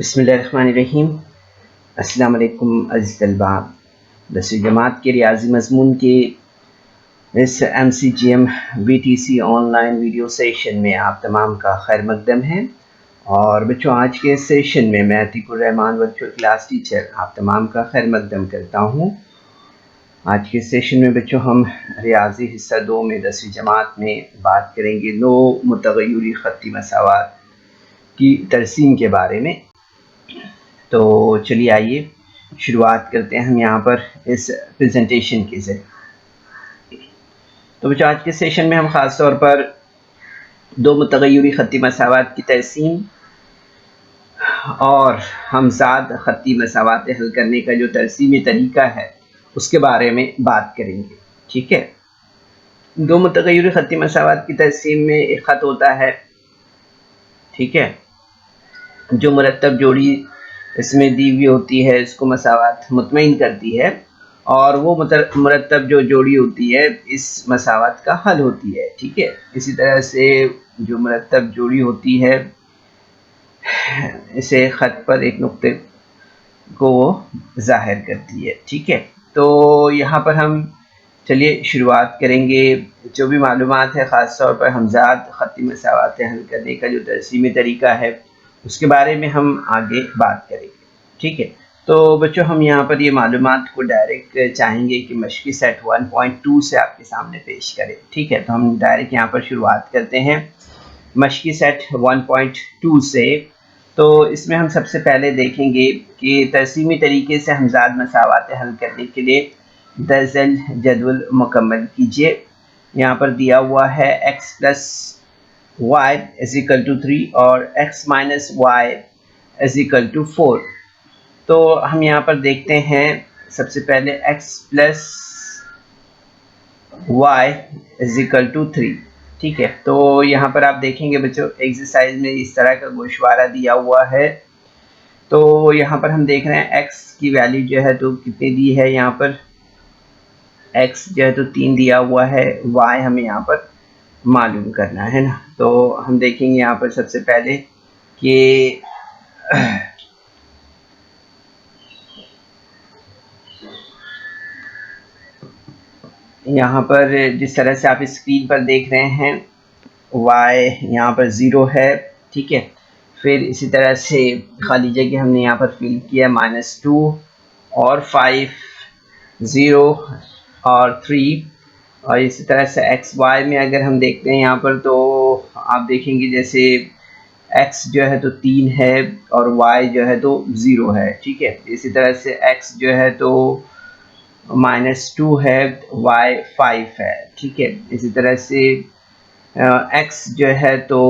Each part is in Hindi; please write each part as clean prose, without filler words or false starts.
बिस्मिल्लाहिर्रहमानिर्रहीम। अस्सलाम वालेकुम अज़ीज़ तलबा। 10वीं जमात के रियाजी मज़मून के इस MCGM VTC online video session में आप तमाम का खैर मकदम है। और बच्चों, आज के सेशन में मैं Atiqur Rahman virtual class teacher आप तमाम का खैर मकदम करता हूँ। आज के सेशन में बच्चों हम रियाजी हिस्सा 2 में 10वीं जमात में बात करेंगे नो मुतग़य्यरी ख़त्ती मसावात की तरसीम के बारे में। तो चलिए आइए शुरुआत करते हैं हम यहाँ पर इस प्रेजेंटेशन के ज़रिए। तो बच्चों, आज के सेशन में हम ख़ास तौर पर दो मुतग़य्यरी ख़त्ती मसावात की तरसीम और हमज़ाद ख़त्ती मसावात हल करने का जो तरसीमी तरीका है उसके बारे में बात करेंगे। ठीक है, दो मुतग़य्यरी ख़त्ती मसावात की तरसीम में एक ख़त होता है, ठीक है, जो मुरत्तब जोड़ी इसमें दी हुई होती है, इसको मसावात मुतमईन करती है, और वो मुरत्तब जो जोड़ी होती है इस मसावात का हल होती है। ठीक है, इसी तरह से जो मुरत्तब जोड़ी होती है इसे ख़त पर एक नुक्ते को वो ज़ाहिर करती है। ठीक है, तो यहाँ पर हम चलिए शुरुआत करेंगे। जो भी मालूमात है ख़ास तौर पर हमज़ाद ख़त्ती मसावात हल करने का जो तरसीमी तरीका है उसके बारे में हम आगे बात करेंगे। ठीक है, तो बच्चों हम यहाँ पर ये मालूमात को डायरेक्ट चाहेंगे कि मशक़ी सेट 1.2 से आपके सामने पेश करें। ठीक है, तो हम डायरेक्ट यहाँ पर शुरुआत करते हैं मशक़ी सेट 1.2 से। तो इसमें हम सबसे पहले देखेंगे कि तरसीमी तरीके से हमज़ाद मसावात हल करने के लिए दरअसल जदवल मुकम्मल कीजिए। यहाँ पर दिया हुआ है x plus y is equal to 3 और x minus y is equal to 4। तो हम यहाँ पर देखते हैं सबसे पहले x plus y is equal to 3। ठीक है, तो यहाँ पर आप देखेंगे बच्चों एक्सरसाइज में इस तरह का गोशवारा दिया हुआ है। तो यहाँ पर हम देख रहे हैं x की वैल्यू जो है तो कितनी दी है, यहाँ पर x जो है तो 3 दिया हुआ है, y हमें यहाँ पर मालूम करना है ना। तो हम देखेंगे यहाँ पर सबसे पहले कि यहाँ पर जिस तरह से आप स्क्रीन पर देख रहे हैं y यहाँ पर 0 है। ठीक है, फिर इसी तरह से खाली जगह हमने यहाँ पर फिल किया -2 और 5, 0 और 3। और इसी तरह से एक्स वाई में अगर हम देखते हैं यहाँ पर तो आप देखेंगे जैसे x जो है तो 3 है और y जो है तो 0 है। ठीक है, इसी तरह से x जो है तो -2 है, y 5 है। ठीक है, इसी तरह से x जो है तो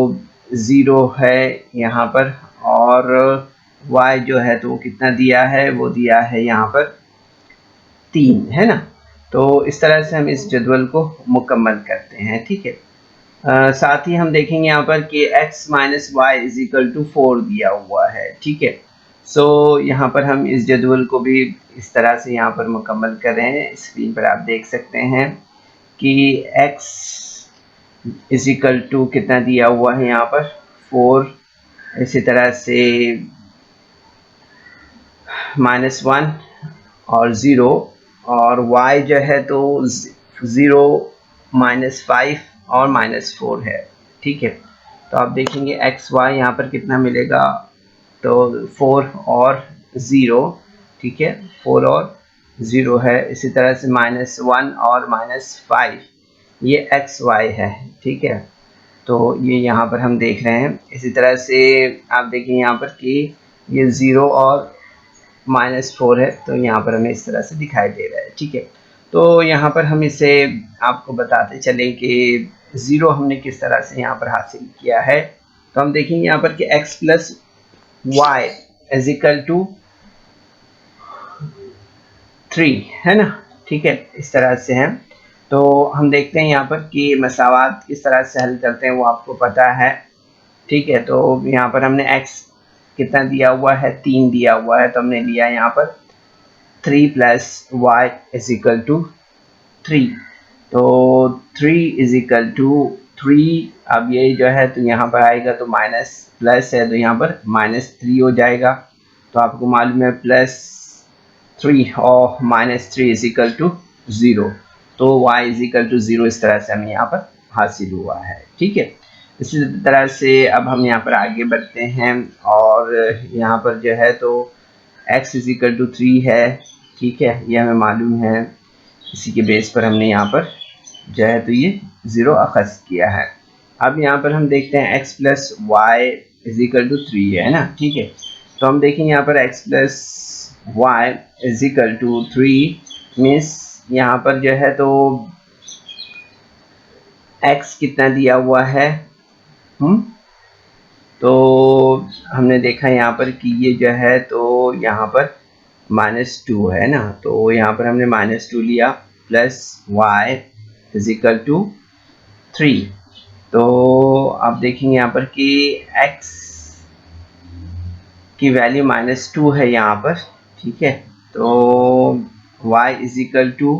0 है यहाँ पर, और y जो है तो कितना दिया है, वो दिया है यहाँ पर 3 है ना। तो इस तरह से हम इस जदवल को मुकम्मल करते हैं। ठीक है, साथ ही हम देखेंगे यहाँ पर कि x minus Y is equal to 4 दिया हुआ है। ठीक है, सो यहाँ पर हम इस जदवल को भी इस तरह से यहाँ पर मुकम्मल कर रहे हैं। स्क्रीन पर आप देख सकते हैं कि x इज इक्वल टू कितना दिया हुआ है यहाँ पर 4, इसी तरह से -1 और 0, और y जो है तो 0, -5 और -4 है। ठीक है, तो आप देखेंगे एक्स वाई यहाँ पर कितना मिलेगा, तो 4 और 0। ठीक है, 4 और 0 है, इसी तरह से -1 और -5 ये एक्स वाई है। ठीक है, तो ये यहाँ पर हम देख रहे हैं। इसी तरह से आप देखेंगे यहाँ पर कि ये 0 और -4 है, तो यहाँ पर हमें इस तरह से दिखाई दे रहा है। ठीक है, तो यहाँ पर हम इसे आपको बताते चलें कि 0 हमने किस तरह से यहाँ पर हासिल किया है। तो हम देखेंगे यहाँ पर कि x plus Y is equal to 3 है ना। ठीक है, इस तरह से है। तो हम देखते हैं यहाँ पर कि मसावात किस तरह से हल करते हैं वो आपको पता है। ठीक है, तो यहाँ पर हमने x कितना दिया हुआ है, 3 दिया हुआ है, तो हमने लिया यहाँ पर 3 plus Y is equal to 3। तो 3 इज इक्वल टू 3, अब ये जो है तो यहाँ पर आएगा तो माइनस प्लस है तो यहाँ पर -3 हो जाएगा। तो आपको मालूम है +3 और -3 इज इक्वल टू 0, तो y इज इक्वल टू 0 इस तरह से हमें यहाँ पर हासिल हुआ है। ठीक है, इसी तरह से अब हम यहाँ पर आगे बढ़ते हैं और यहाँ पर जो है तो x इज इक्वल टू 3 है। ठीक है, ये हमें मालूम है, इसी के बेस पर हमने यहाँ पर जो है तो ये 0 अखज़ किया है। अब यहाँ पर हम देखते हैं x plus Y is equal to 3 है ना। ठीक है, तो हम देखेंगे यहाँ पर x plus Y is equal to 3 means यहाँ पर जो है तो x कितना दिया हुआ है, तो हमने देखा यहाँ पर कि ये जो है तो यहाँ पर -2 है ना, तो यहाँ पर हमने -2 लिया plus y is equal to 3। तो आप देखेंगे यहाँ पर कि x की वैल्यू -2 है यहाँ पर। ठीक है, तो y is equal to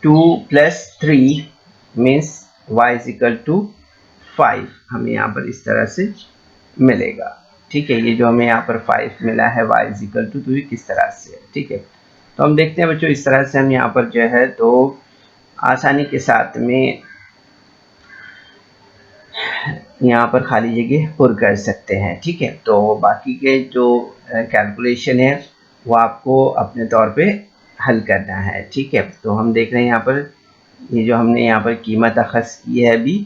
2 plus 3 means y is equal to 5 हमें यहाँ पर इस तरह से मिलेगा। ठीक है, ये जो हमें यहाँ पर 5 मिला है y इज इक्वल टू, तो ये किस तरह से है। ठीक है, तो हम देखते हैं बच्चों, इस तरह से हम यहाँ पर जो है तो आसानी के साथ में यहाँ पर खाली जगह पुर कर सकते हैं। ठीक है, तो बाकी के जो कैलकुलेशन है वो आपको अपने तौर पे हल करना है। ठीक है, तो हम देख रहे हैं यहाँ पर ये जो हमने यहाँ पर कीमत अखज़ की है अभी,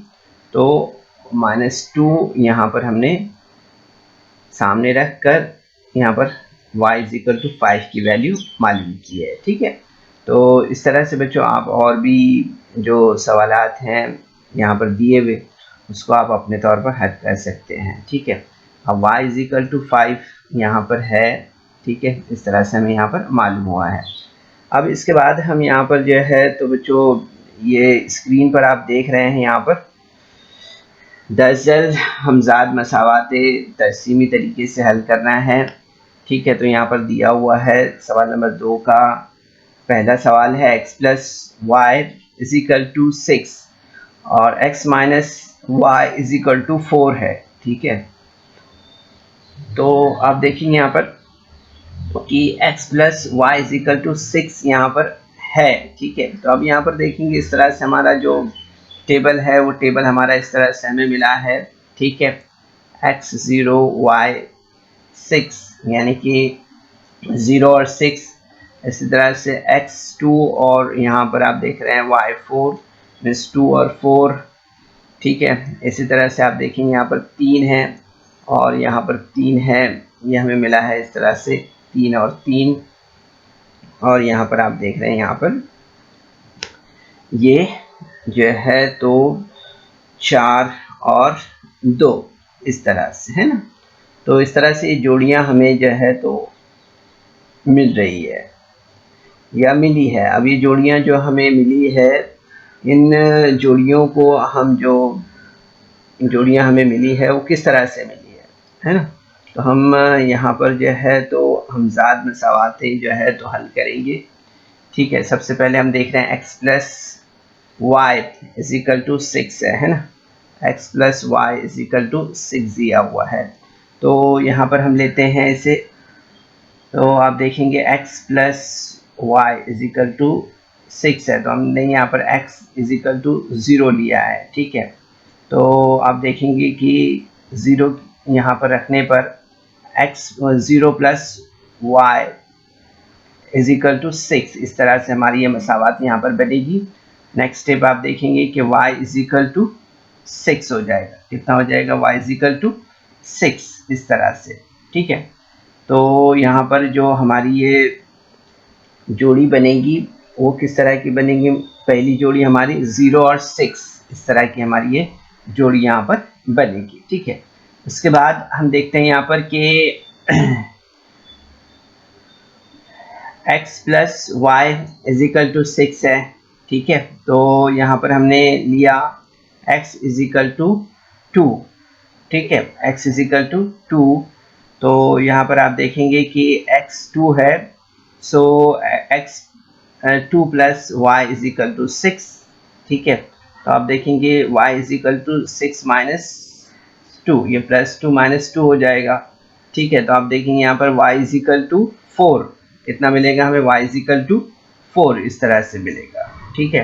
तो -2 यहाँ पर हमने सामने रख कर यहाँ पर y इज इक्वल टू 5 की वैल्यू मालूम की है। ठीक है, तो इस तरह से बच्चों आप और भी जो सवालात हैं यहाँ पर दिए हुए उसको आप अपने तौर पर हल कर सकते हैं। ठीक है, अब y इज इक्वल टू 5 यहाँ पर है। ठीक है, इस तरह से हमें यहाँ पर मालूम हुआ है। अब इसके बाद हम यहाँ पर जो है तो बच्चों ये स्क्रीन पर आप देख रहे हैं यहाँ पर दरअसल हमजाद मसावाते तर्सीमी तरीके से हल करना है। ठीक है, तो यहाँ पर दिया हुआ है सवाल नंबर 2 का पहला सवाल है x plus Y is equal to 6 और x minus Y is equal to 4 है। ठीक है, तो आप देखेंगे यहाँ पर कि x plus Y is equal to 6 यहाँ पर है। ठीक है, तो अब यहाँ पर देखेंगे इस तरह से हमारा जो टेबल है वो टेबल हमारा इस तरह से हमें मिला है। ठीक है, x0 y6 यानी कि 0 और 6, इसी तरह से x2 और यहाँ पर आप देख रहे हैं y4 मीन्स 2 और 4। ठीक है, इसी तरह से आप देखेंगे यहाँ पर 3 है और यहाँ पर 3 है, ये हमें मिला है इस तरह से 3 और 3। और यहाँ पर आप देख रहे हैं यहाँ पर ये जो है तो 4 और 2 इस तरह से है ना। तो इस तरह से जोड़ियां हमें जो है तो मिल रही है या मिली है। अब ये जोड़ियां जो हमें मिली है, इन जोड़ियों को हम जो जोड़ियां हमें मिली है वो किस तरह से मिली है ना। तो हम यहाँ पर जो है तो हमजाद मसावाते जो है तो हल करेंगे। ठीक है, सबसे पहले हम देख रहे हैं x plus Y is equal to 6 है ना। x plus Y is equal to 6 दिया हुआ है, तो यहाँ पर हम लेते हैं इसे। तो आप देखेंगे x plus Y is equal to 6 है, तो हमने यहाँ पर x इज इक्वल टू 0 लिया है। ठीक है, तो आप देखेंगे कि 0 यहाँ पर रखने पर x 0 plus Y is equal to 6, इस तरह से हमारी ये मसावत यहाँ पर बनेगी। नेक्स्ट स्टेप आप देखेंगे कि y इज इक्वल टू 6 हो जाएगा। कितना हो जाएगा? y इज इक्वल टू 6 इस तरह से। ठीक है, तो यहाँ पर जो हमारी ये जोड़ी बनेगी वो किस तरह की बनेगी? पहली जोड़ी हमारी 0 और 6 इस तरह की हमारी ये जोड़ी यहाँ पर बनेगी। ठीक है, उसके बाद हम देखते हैं यहाँ पर कि x plus Y is equal to 6 है। ठीक है, तो यहाँ पर हमने लिया x इज इक्वल टू 2। ठीक है, x इज इक्वल टू 2, तो यहाँ पर आप देखेंगे कि x 2 है, so x 2 plus Y is equal to 6। ठीक है, तो आप देखेंगे y is equal to 6 minus 2, ये प्लस 2 माइनस 2 हो जाएगा। ठीक है। तो आप देखेंगे यहाँ पर y इज इक्वल टू 4 कितना मिलेगा हमें, y इज इक्वल टू 4 इस तरह से मिलेगा, ठीक है।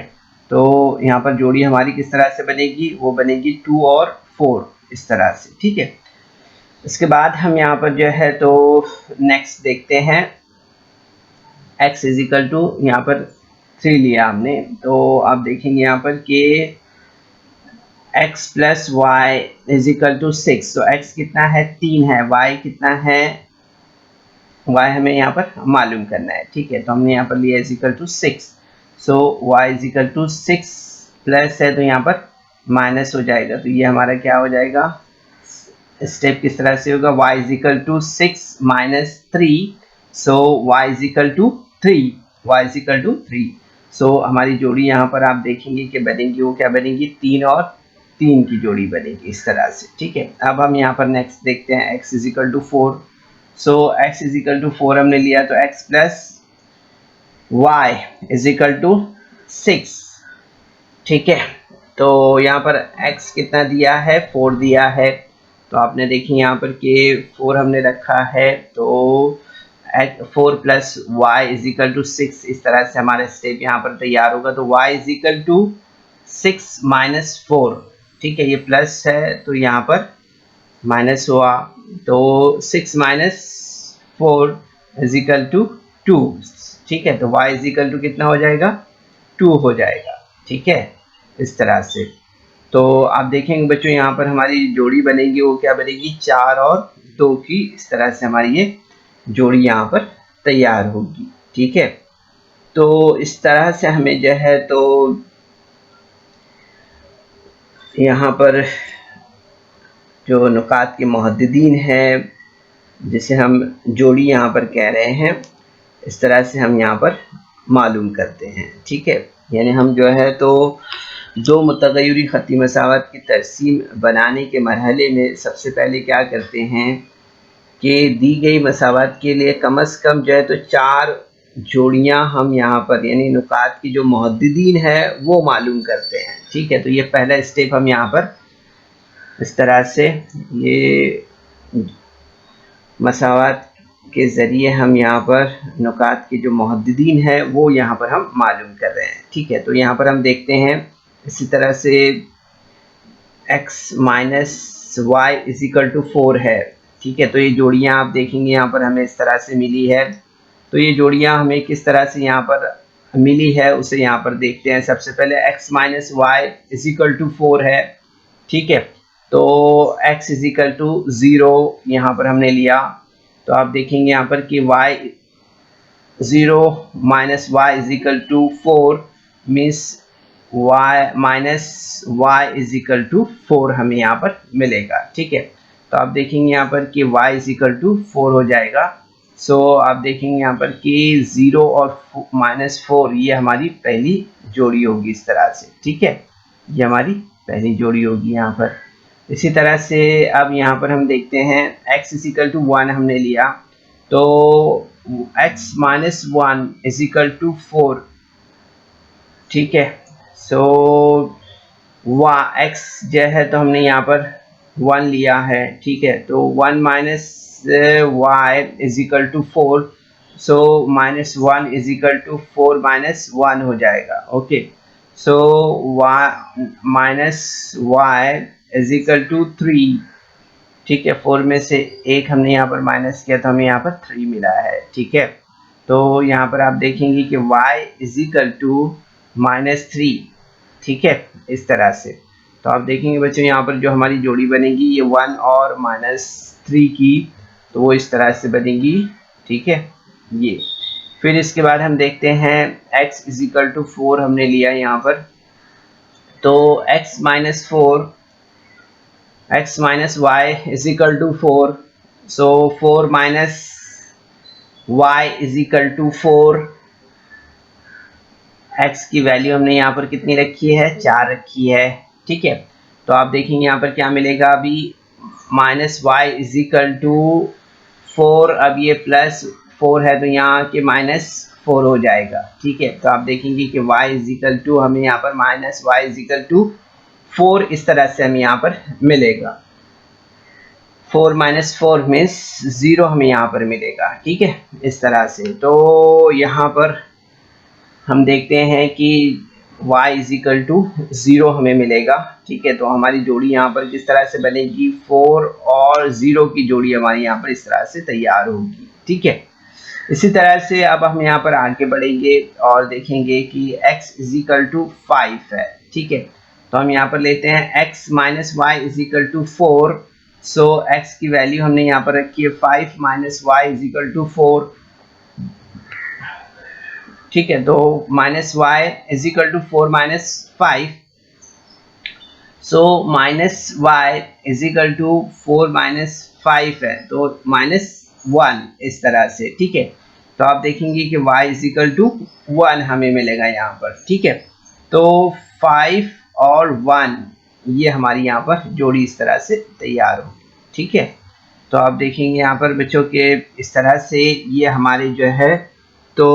तो यहाँ पर जोड़ी हमारी किस तरह से बनेगी, वो बनेगी 2 और 4 इस तरह से, ठीक है। इसके बाद हम यहाँ पर जो है तो नेक्स्ट देखते हैं, x इज इक्वल टू यहाँ पर 3 लिया हमने, तो आप देखेंगे यहाँ पर कि x plus Y is equal to 6। तो x कितना है, 3 है, y कितना है, y हमें यहाँ पर मालूम करना है, ठीक है। तो हमने यहाँ पर लिया is equal to 6। So y is equal to 6 plus है तो यहाँ पर माइनस हो जाएगा, तो ये हमारा क्या हो जाएगा, स्टेप किस तरह से होगा, y is equal to 6 minus 3। So y is equal to 3, y is equal to 3। So हमारी जोड़ी यहाँ पर आप देखेंगे कि बनेगी, वो क्या बनेगी, 3 और 3 की जोड़ी बनेगी इस तरह से, ठीक है। अब हम यहाँ पर नेक्स्ट देखते हैं, x is equal to 4। So x is equal to 4 हमने लिया, तो x plus y is equal to 6, ठीक है। तो यहाँ पर x कितना दिया है, 4 दिया है, तो आपने देखिए यहाँ पर कि 4 हमने रखा है, तो 4 plus y is equal to 6 इस तरह से हमारा स्टेप यहाँ पर तैयार होगा। तो y is equal to 6 minus 4, ठीक है, ये प्लस है तो यहाँ पर माइनस हुआ, तो 6 माइनस 4 इज इक्वल टू 2, ठीक है। तो y इज इक्वल टू कितना हो जाएगा, 2 हो जाएगा, ठीक है, इस तरह से। तो आप देखेंगे बच्चों यहाँ पर हमारी जोड़ी बनेगी, वो क्या बनेगी, 4 और 2 की, इस तरह से हमारी ये जोड़ी यहाँ पर तैयार होगी, ठीक है। तो इस तरह से हमें जो है तो यहाँ पर जो नुकात के मुहद्दिदीन है, जिसे हम जोड़ी यहाँ पर कह रहे हैं, इस तरह से हम यहाँ पर मालूम करते हैं, ठीक है। यानी हम जो है तो दो मुतग़य्यरी ख़त्ती मसावत की तरसीम बनाने के मरहले में सबसे पहले क्या करते हैं कि दी गई मसावत के लिए कम अज़ कम जो है तो 4 जोड़ियाँ हम यहाँ पर यानी नुकात की जो मुहद्दिदीन है वो मालूम करते हैं, ठीक है। तो ये पहला स्टेप हम यहाँ पर इस तरह से ये मसावत के ज़रिए हम यहाँ पर नुकात के जो मुहद्दिदीन है वो यहाँ पर हम मालूम कर रहे हैं, ठीक है। तो यहाँ पर हम देखते हैं इसी तरह से x minus Y is equal to 4 है, ठीक है। तो ये जोड़ियाँ आप देखेंगे यहाँ पर हमें इस तरह से मिली है। तो ये जोड़ियाँ हमें किस तरह से यहाँ पर मिली है उसे यहाँ पर देखते हैं। सबसे पहले x minus Y is equal to 4 है, ठीक है। तो x इज इक्वल टू 0 यहाँ पर हमने लिया, तो आप देखेंगे यहाँ पर कि y 0 minus Y is equal to 4 means y minus Y is equal to 4 हमें यहाँ पर मिलेगा, ठीक है। तो आप देखेंगे यहाँ पर कि y इज इक्वल टू 4 हो जाएगा। सो आप देखेंगे यहाँ पर कि 0 और माइनस 4 ये हमारी पहली जोड़ी होगी इस तरह से, ठीक है, ये हमारी पहली जोड़ी होगी यहाँ पर। इसी तरह से अब यहाँ पर हम देखते हैं x इज इक्वल टू 1 हमने लिया, तो x minus 1 is equal to 4, ठीक है। सो x जो है तो हमने यहाँ पर 1 लिया है, ठीक है। तो 1 minus y is equal to 4, so minus 1 is equal to 4 minus 1 हो जाएगा, okay. So y minus y is equal to 3, ठीक है। 4 में से 1 हमने यहाँ पर माइनस किया तो हमें यहाँ पर 3 मिला है, ठीक है। तो यहाँ पर आप देखेंगे कि y इज इक्वल टू -3, ठीक है, इस तरह से। तो आप देखेंगे बच्चों यहाँ पर जो हमारी जोड़ी बनेगी ये 1 और -3 की, तो वो इस तरह से बनेगी, ठीक है, ये। फिर इसके बाद हम देखते हैं x इज इक्वल टू 4 हमने लिया यहाँ पर, तो x minus Y is equal to 4, so 4 minus Y is equal to 4। x की वैल्यू हमने यहाँ पर कितनी रखी है, 4 रखी है, ठीक है। तो आप देखेंगे यहाँ पर क्या मिलेगा, अभी minus Y is equal to 4, अब ये प्लस 4 है तो यहाँ के -4 हो जाएगा, ठीक है। तो आप देखेंगे कि y इज इक्वल टू हमें यहाँ पर minus Y is equal to 4 इस तरह से हमें यहाँ पर मिलेगा। 4 माइनस 4 मीन्स 0 हमें यहाँ पर मिलेगा, ठीक है, इस तरह से। तो यहाँ पर हम देखते हैं कि y इज इक्वल टू 0 हमें मिलेगा, ठीक है। तो हमारी जोड़ी यहाँ पर किस तरह से बनेगी, 4 और 0 की जोड़ी हमारी यहाँ पर इस तरह से तैयार होगी, ठीक है। इसी तरह से अब हम यहाँ पर आगे बढ़ेंगे और देखेंगे कि x इज इक्वल टू 5 है, ठीक है। तो हम यहाँ पर लेते हैं x minus Y is equal to 4। So x की वैल्यू हमने यहाँ पर रखी है 5 minus Y is equal to 4, ठीक है। तो minus Y is equal to 4 minus 5, so minus Y is equal to 4 minus 5 है, तो -1 इस तरह से, ठीक है। तो आप देखेंगे कि y इज इक्वल टू 1 हमें मिलेगा यहाँ पर, ठीक है। तो 5 और 1 ये हमारी यहाँ पर जोड़ी इस तरह से तैयार होगी, ठीक है। तो आप देखेंगे यहाँ पर बच्चों के इस तरह से ये हमारे जो है तो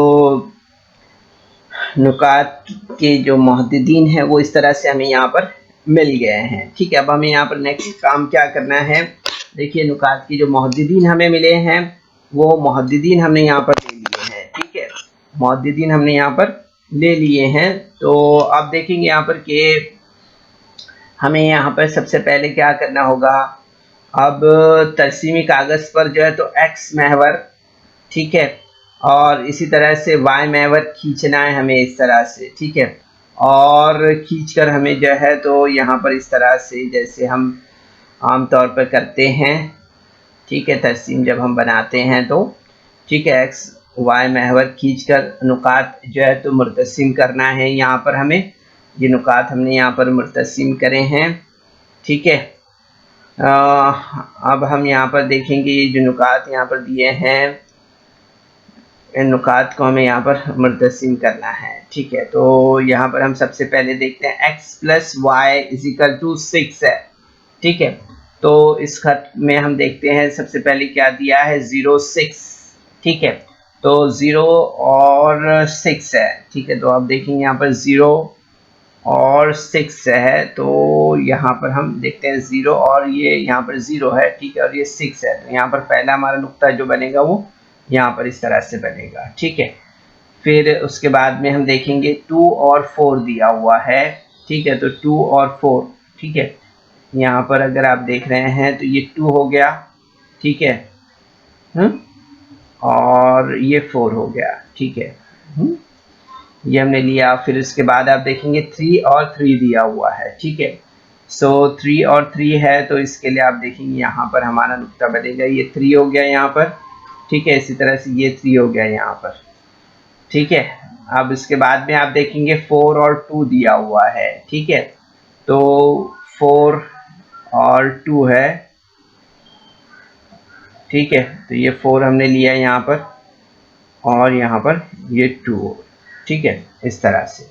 नुकात के जो मुहद्दिदीन है वो इस तरह से हमें यहाँ पर मिल गए हैं, ठीक है। अब हमें यहाँ पर नेक्स्ट काम क्या करना है, देखिए नुकात की जो मुहद्दिदीन हमें मिले हैं वो मुहद्दिदीन हमने यहाँ पर ले लिए हैं, ठीक है। मुहद्दिदीन हमने यहाँ पर ले लिए हैं। तो अब देखेंगे यहाँ पर कि हमें यहाँ पर सबसे पहले क्या करना होगा। अब तरसीमी कागज़ पर जो है तो x महवर, ठीक है, और इसी तरह से y महवर खींचना है हमें इस तरह से, ठीक है। और खींचकर हमें जो है तो यहाँ पर इस तरह से जैसे हम आम तौर पर करते हैं, ठीक है, तरसीम जब हम बनाते हैं तो, ठीक है, x y महवर खींचकर नुकात जो है तो मुर्तसिम करना है। यहाँ पर हमें ये नुकात हमने यहाँ पर मुर्तसिम करे हैं, ठीक है। अब हम यहाँ पर देखेंगे ये जो नुकात यहाँ पर दिए हैं इन नुकात को हमें यहाँ पर मुर्तसिम करना है, ठीक है। तो यहाँ पर हम सबसे पहले देखते हैं x plus Y is equal to 6 है, ठीक है। तो इस खत में हम देखते हैं सबसे पहले क्या दिया है 0 6, ठीक है। तो 0 और 6 है, ठीक है। तो आप देखेंगे यहाँ पर 0 और 6 है, तो यहाँ पर हम देखते हैं 0 और ये यहाँ पर 0 है, ठीक है, और ये 6 है। तो यहाँ पर पहला हमारा नुक्ता जो बनेगा वो यहाँ पर इस तरह से बनेगा, ठीक है। फिर उसके बाद में हम देखेंगे 2 और 4 दिया हुआ है, ठीक है। तो 2 और 4, ठीक है, यहाँ पर अगर आप देख रहे हैं तो ये 2 हो गया, ठीक है, और ये 4 हो गया, ठीक है, ये हमने लिया। फिर उसके बाद आप देखेंगे 3 और 3 दिया हुआ है, ठीक है। सो 3 और 3 है, तो इसके लिए आप देखेंगे यहाँ पर हमारा नुक्ता बनेगा, ये 3 हो गया यहाँ पर, ठीक है। इसी तरह से ये 3 हो गया यहाँ पर, ठीक है। अब इसके बाद में आप देखेंगे 4 और 2 दिया हुआ है, ठीक है। तो 4 और 2 है, ठीक है। तो ये 4 हमने लिया यहाँ पर और यहाँ पर ये 2, ठीक है, इस तरह से।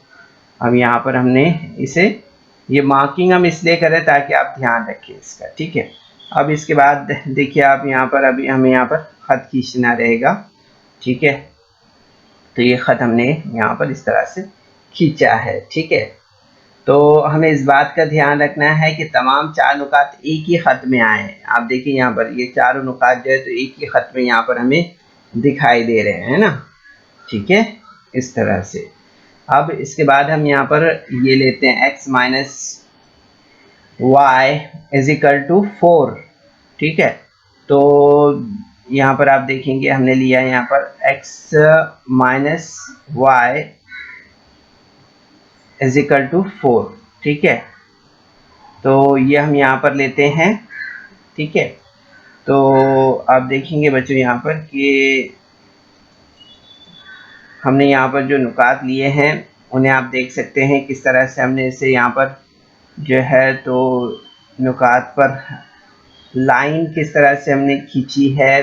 अब यहाँ पर हमने इसे ये मार्किंग हम इसलिए करें ताकि आप ध्यान रखें इसका, ठीक है। अब इसके बाद देखिए आप यहाँ पर अभी हमें यहाँ पर ख़त खींचना रहेगा, ठीक है। तो ये ख़त हमने यहाँ पर इस तरह से खींचा है, ठीक है। तो हमें इस बात का ध्यान रखना है कि तमाम 4 नुकात एक ही ख़त में आए हैं। आप देखिए यहाँ पर ये चारों नुकात जो है तो एक ही ख़त में यहाँ पर हमें दिखाई दे रहे हैं ना, ठीक है, इस तरह से। अब इसके बाद हम यहाँ पर ये लेते हैं x minus Y is equal to 4, ठीक है। तो यहाँ पर आप देखेंगे हमने लिया है यहाँ पर x minus Y is equal to 4, ठीक है। तो ये हम यहाँ पर लेते हैं, ठीक है। तो आप देखेंगे बच्चों यहाँ पर कि हमने यहाँ पर जो नुकात लिए हैं उन्हें आप देख सकते हैं किस तरह से हमने इसे यहाँ पर जो है तो नुकात पर लाइन किस तरह से हमने खींची है,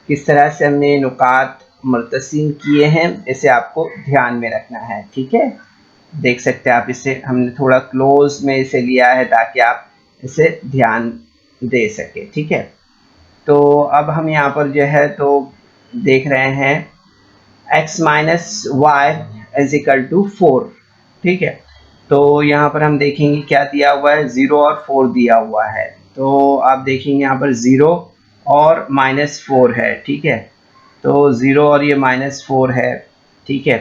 किस तरह से हमने नुकात मुर्तसिम किए हैं, इसे आपको ध्यान में रखना है, ठीक है। देख सकते हैं आप इसे हमने थोड़ा क्लोज में इसे लिया है ताकि आप इसे ध्यान दे सके, ठीक है। तो अब हम यहाँ पर जो है तो देख रहे हैं x minus Y is equal to 4, ठीक है। तो यहाँ पर हम देखेंगे क्या दिया हुआ है 0 और 4 दिया हुआ है। तो आप देखेंगे यहाँ पर 0 और -4 है, ठीक है। तो 0 और ये -4 है, ठीक है।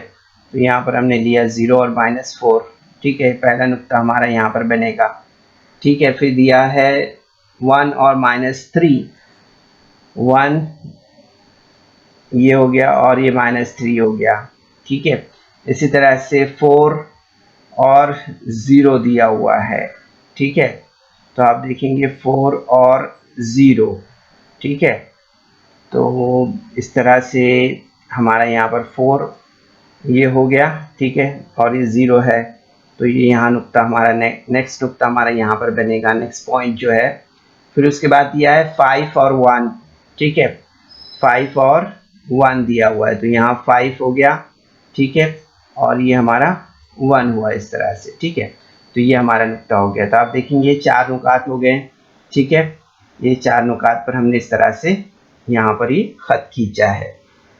तो यहाँ पर हमने लिया 0 और -4, ठीक है। पहला नुक्ता हमारा यहाँ पर बनेगा, ठीक है। फिर दिया है 1 और -3, 1 ये हो गया और ये -3 हो गया, ठीक है। इसी तरह से 4 और 0 दिया हुआ है, ठीक है। तो आप देखेंगे 4 और 0, ठीक है। तो इस तरह से हमारा यहाँ पर 4 ये हो गया, ठीक है, और ये 0 है। तो ये यहाँ नुक्ता हमारा नेक्स्ट नुक्ता हमारा यहाँ पर बनेगा, नेक्स्ट पॉइंट जो है। फिर उसके बाद दिया है 5 और 1, ठीक है। 5 और 1 दिया हुआ है, तो यहाँ 5 हो गया, ठीक है, और ये हमारा 1 हुआ इस तरह से, ठीक है। तो ये हमारा नुक्ता हो गया। तो आप देखेंगे 4 नुकात हो गए, ठीक है। ये 4 नुकात पर हमने इस तरह से यहाँ पर ये खत खींचा है,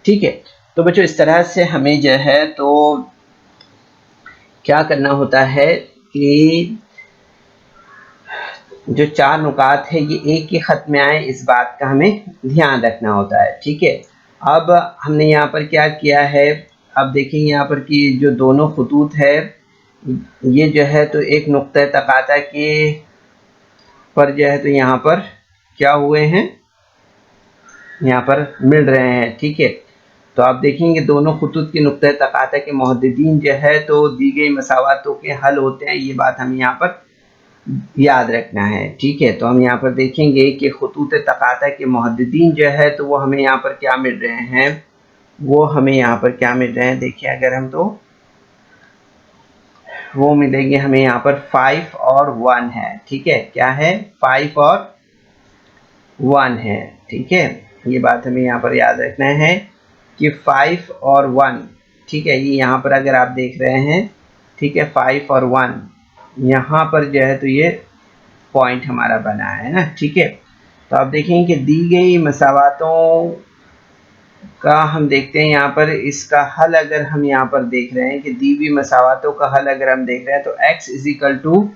ठीक है। तो बच्चों इस तरह से हमें जो है तो क्या करना होता है कि जो 4 नुकात है ये एक ही खत में आए, इस बात का हमें ध्यान रखना होता है, ठीक है। अब हमने यहाँ पर क्या किया है, अब देखेंगे यहाँ पर कि जो दोनों खतूत है ये जो है तो एक नुक्ता तकाता के पर जो है तो यहाँ पर क्या हुए हैं, यहाँ पर मिल रहे हैं, ठीक है। तो आप देखेंगे दोनों खतूत के नुक्ता तकाता के मुहद्दिदीन जो है तो दी गई मसावातों के हल होते हैं, ये बात हमें यहाँ पर याद रखना है, ठीक है। तो हम यहाँ पर देखेंगे कि खतूत तकाता के मुहद्दिदीन जो है तो वो हमें यहाँ पर क्या मिल रहे हैं, वो हमें यहाँ पर क्या मिल रहे हैं, देखिए अगर हम तो वो मिलेंगे हमें यहाँ पर 5 और 1 है, ठीक है। क्या है, 5 और 1 है, ठीक है। ये बात हमें यहाँ पर याद रखना है कि 5 और 1, ठीक है। ये यहाँ पर अगर आप देख रहे हैं, ठीक है, 5 और 1 यहाँ पर जो है तो ये पॉइंट हमारा बना है ना, ठीक है। तो आप देखेंगे कि दी गई मसावातों का हम देखते हैं यहाँ पर इसका हल अगर हम यहाँ पर देख रहे हैं कि दी हुई मसावातों का हल अगर हम देख रहे हैं तो x =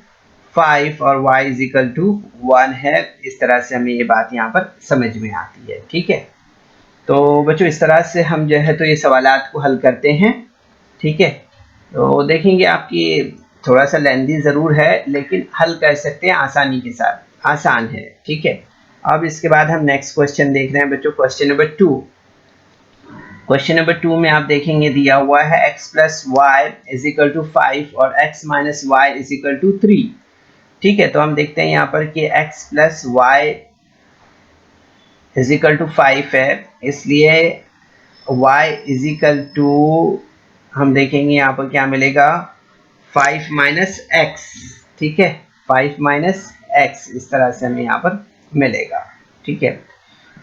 5 और y = 1 है। इस तरह से हमें ये बात यहाँ पर समझ में आती है, ठीक है। तो बच्चों इस तरह से हम जो है तो ये सवालात को हल करते हैं, ठीक है। तो देखेंगे आपकी थोड़ा सा लेंदी ज़रूर है लेकिन हल कर सकते हैं आसानी के साथ, आसान है, ठीक है। अब इसके बाद हम नेक्स्ट क्वेश्चन देख रहे हैं बच्चों, क्वेश्चन नंबर 2। क्वेश्चन नंबर 2 में आप देखेंगे दिया हुआ है x + y = 5 और x - y = 3, ठीक है। तो हम देखते हैं यहाँ पर कि x + y = 5 है, इसलिए y = हम देखेंगे यहाँ पर क्या मिलेगा, 5 - x, ठीक है। 5 - x इस तरह से हमें यहाँ पर मिलेगा, ठीक है।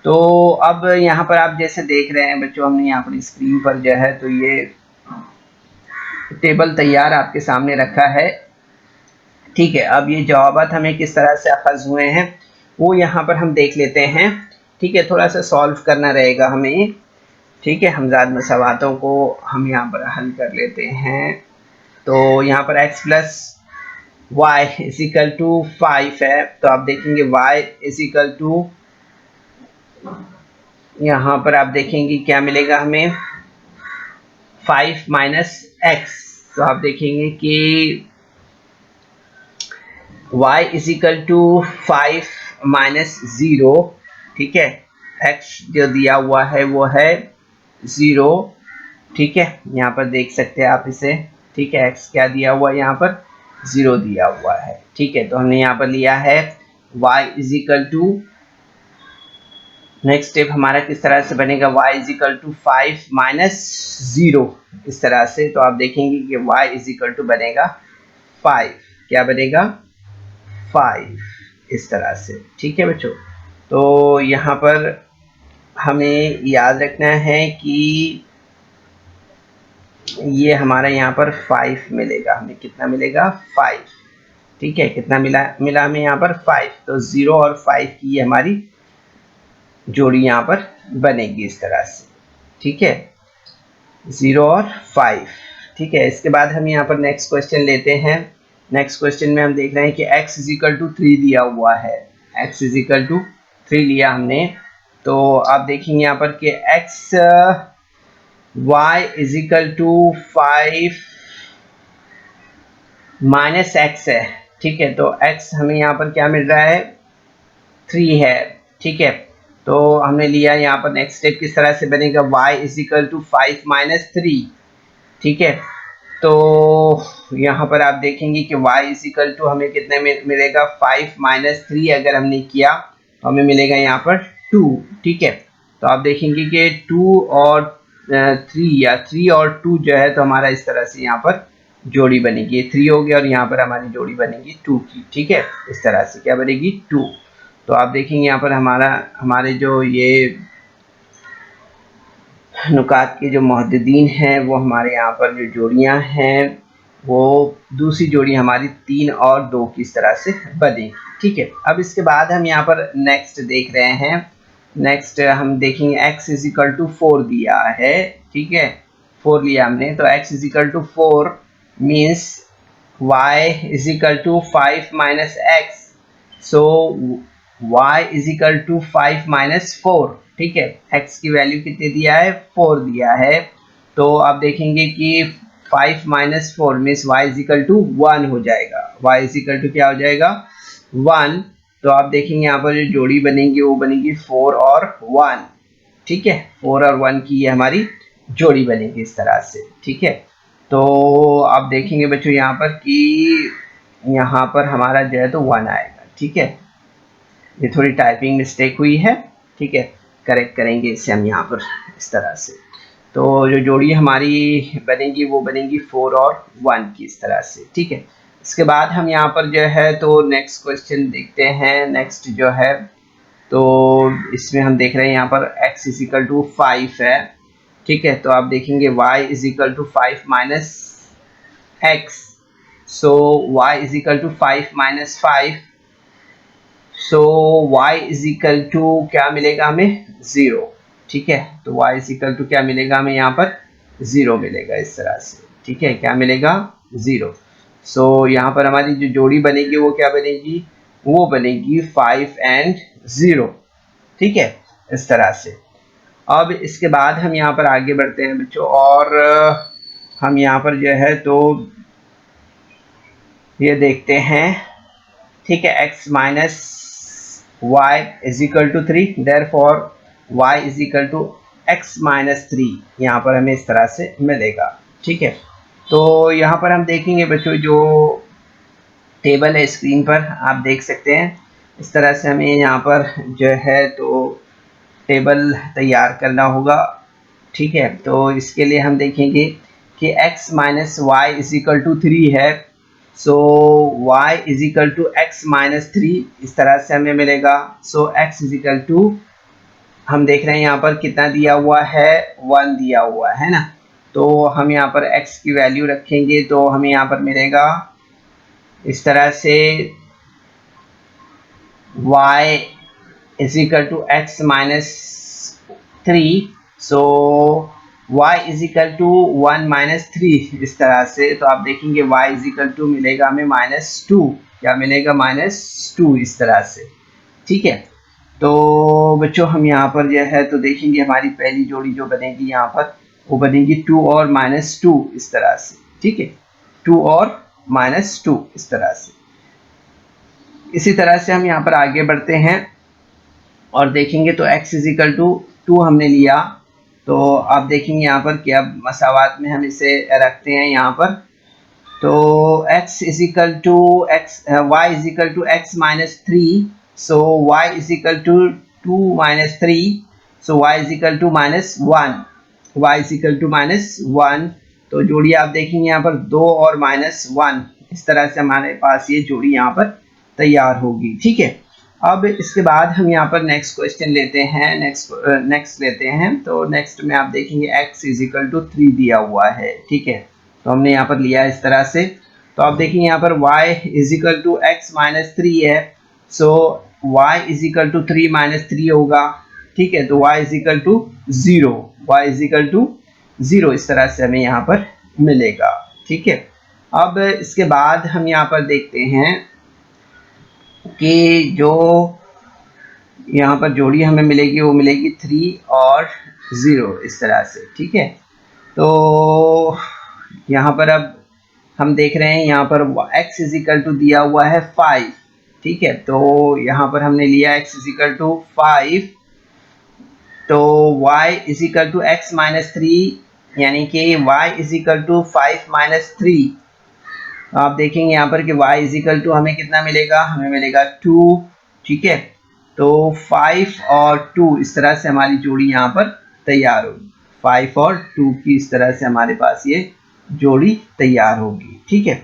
तो अब यहाँ पर आप जैसे देख रहे हैं बच्चों, हमने यहाँ पर स्क्रीन पर जो है तो ये टेबल तैयार आपके सामने रखा है, ठीक है। अब ये जवाबात हमें किस तरह से अखज़ हुए हैं वो यहाँ पर हम देख लेते हैं, ठीक है। थोड़ा सा सॉल्व करना रहेगा हमें, ठीक है। हमजाद मसावातों को हम यहाँ पर हल कर लेते हैं। तो यहाँ पर x + y = 5 है, तो आप देखेंगे y = यहाँ पर आप देखेंगे क्या मिलेगा हमें, 5 - x। तो आप देखेंगे कि y = 5 - 0, ठीक है। x जो दिया हुआ है वो है 0, ठीक है। यहाँ पर देख सकते हैं आप इसे, ठीक है। x क्या दिया हुआ है, यहाँ पर 0 दिया हुआ है, ठीक है। तो हमने यहाँ पर लिया है y = नेक्स्ट स्टेप हमारा किस तरह से बनेगा, y = 5 - 0 इस तरह से। तो आप देखेंगे कि y = बनेगा 5, क्या बनेगा, 5 इस तरह से, ठीक है बच्चों। तो यहाँ पर हमें याद रखना है कि ये हमारा यहाँ पर 5 मिलेगा, हमें कितना मिलेगा, 5, ठीक है। कितना मिला हमें यहाँ पर 5। तो 0 और 5 की ये हमारी जोड़ी यहाँ पर बनेगी इस तरह से, ठीक है, 0 और 5, ठीक है। इसके बाद हम यहाँ पर नेक्स्ट क्वेश्चन लेते हैं। नेक्स्ट क्वेश्चन में हम देख रहे हैं कि x = 3 दिया हुआ है, x इज इक्वल टू 3 लिया हमने, तो आप देखेंगे यहाँ पर कि x y is equal to 5 minus x है, ठीक है। तो x हमें यहाँ पर क्या मिल रहा है, 3 है, ठीक है। तो हमने लिया यहाँ पर नेक्स्ट स्टेप किस तरह से बनेगा, y is equal to 5 minus 3, ठीक है। तो यहाँ पर आप देखेंगे कि y इज इक्वल टू हमें कितने में मिलेगा, 5 माइनस 3 अगर हमने किया तो हमें मिलेगा यहाँ पर 2, ठीक है। तो आप देखेंगे कि 2 और 3 या 3 और 2 जो है तो हमारा इस तरह से यहाँ पर जोड़ी बनेगी, 3 हो गया और यहाँ पर हमारी जोड़ी बनेगी 2 की, ठीक है। इस तरह से क्या बनेगी, 2। तो आप देखेंगे यहाँ पर हमारे जो ये नुकात के जो मुहद्दिदीन हैं वो हमारे यहाँ पर जो जोड़ियाँ हैं वो दूसरी जोड़ी हमारी 3 और 2 की इस तरह से बनेगी, ठीक है। अब इसके बाद हम यहाँ पर नेक्स्ट देख रहे हैं, नेक्स्ट हम देखेंगे x इज इक्वल टू 4 दिया है, ठीक है। 4 लिया हमने, तो x is equal to 4 means y is equal to 5 minus x, so y is equal to 5 minus 4, ठीक है। x की वैल्यू कितने दिया है, 4 दिया है। तो आप देखेंगे कि 5 minus 4 means y is equal to 1 हो जाएगा, y इज इक्वल टू क्या हो जाएगा, 1। तो आप देखेंगे यहाँ पर जो जोड़ी बनेगी वो बनेगी 4 और 1, ठीक है। 4 और 1 की ये हमारी जोड़ी बनेगी इस तरह से, ठीक है। तो आप देखेंगे बच्चों यहाँ पर कि यहाँ पर हमारा जो है तो 1 आएगा, ठीक है। ये थोड़ी टाइपिंग मिस्टेक हुई है, ठीक है, करेक्ट करेंगे इसे हम यहाँ पर इस तरह से। तो जो जोड़ी हमारी बनेगी वो बनेगी 4 और 1 की इस तरह से, ठीक है। इसके बाद हम यहाँ पर जो है तो नेक्स्ट क्वेश्चन देखते हैं। नेक्स्ट जो है तो इसमें हम देख रहे हैं यहाँ पर x इज इक्वल टू 5 है, ठीक है। तो आप देखेंगे y is equal to 5 minus x, so y is equal to 5 minus 5, so y is equal to क्या मिलेगा हमें, 0, ठीक है। तो y इज इक्वल टू क्या मिलेगा हमें यहाँ पर, 0 मिलेगा इस तरह से, ठीक है। क्या मिलेगा, 0। सो यहाँ पर हमारी जो जोड़ी बनेगी वो क्या बनेगी, वो बनेगी 5 एंड 0, ठीक है, इस तरह से। अब इसके बाद हम यहाँ पर आगे बढ़ते हैं बच्चों, और हम यहाँ पर जो है तो ये देखते हैं, ठीक है। x minus y is equal to 3, therefore y is equal to x minus 3 यहाँ पर हमें इस तरह से मिलेगा, ठीक है। तो यहाँ पर हम देखेंगे बच्चों जो टेबल है स्क्रीन पर आप देख सकते हैं, इस तरह से हमें यहाँ पर जो है तो टेबल तैयार करना होगा, ठीक है। तो इसके लिए हम देखेंगे कि x minus Y is equal to 3 है, so y is equal to x minus 3 इस तरह से हमें मिलेगा। So x is equal to हम देख रहे हैं यहाँ पर कितना दिया हुआ है, 1 दिया हुआ है ना। तो हम यहाँ पर x की वैल्यू रखेंगे तो हमें यहाँ पर मिलेगा इस तरह से y is equal to x minus 3, so y is equal to 1 minus 3 इस तरह से। तो आप देखेंगे y इज इक्वल टू मिलेगा हमें -2, क्या मिलेगा, -2 इस तरह से, ठीक है। तो बच्चों हम यहाँ पर जो है तो देखेंगे हमारी पहली जोड़ी जो बनेगी यहाँ पर वो बनेगी 2 और -2 इस तरह से, ठीक है, 2 और -2 इस तरह से। इसी तरह से हम यहाँ पर आगे बढ़ते हैं और देखेंगे तो x इज इक्वल टू 2 हमने लिया, तो आप देखेंगे यहाँ पर कि अब मसावात में हम इसे रखते हैं यहाँ पर। तो x is equal to x, y is equal to x minus 3, so y is equal to 2 minus 3, so y is equal to -1, y is equal to -1। तो जोड़ी आप देखेंगे यहाँ पर 2 और -1 इस तरह से हमारे पास ये जोड़ी यहाँ पर तैयार होगी, ठीक है। अब इसके बाद हम यहाँ पर नेक्स्ट क्वेश्चन लेते हैं, नेक्स्ट लेते हैं। तो नेक्स्ट में आप देखेंगे x इज इक्वल टू 3 दिया हुआ है, ठीक है। तो हमने यहाँ पर लिया इस तरह से। तो आप देखेंगे यहाँ पर y is equal to x minus 3 है, so y is equal to 3 minus 3 होगा, ठीक है। तो y is equal to 0, y is equal to 0 इस तरह से हमें यहाँ पर मिलेगा, ठीक है। अब इसके बाद हम यहाँ पर देखते हैं कि जो यहाँ पर जोड़ी हमें मिलेगी, वो मिलेगी 3 और 0 इस तरह से, ठीक है। तो यहाँ पर अब हम देख रहे हैं यहाँ पर x इज इक्वल टू दिया हुआ है 5, ठीक है। तो यहाँ पर हमने लिया x इज इक्वल टू 5, तो y is equal to x minus 3, यानी कि y is equal to 5 minus 3। आप देखेंगे यहाँ पर कि y इज इक्वल टू हमें कितना मिलेगा, हमें मिलेगा 2, ठीक है। तो 5 और 2 इस तरह से हमारी जोड़ी यहाँ पर तैयार होगी। 5 और 2 की इस तरह से हमारे पास ये जोड़ी तैयार होगी, ठीक है।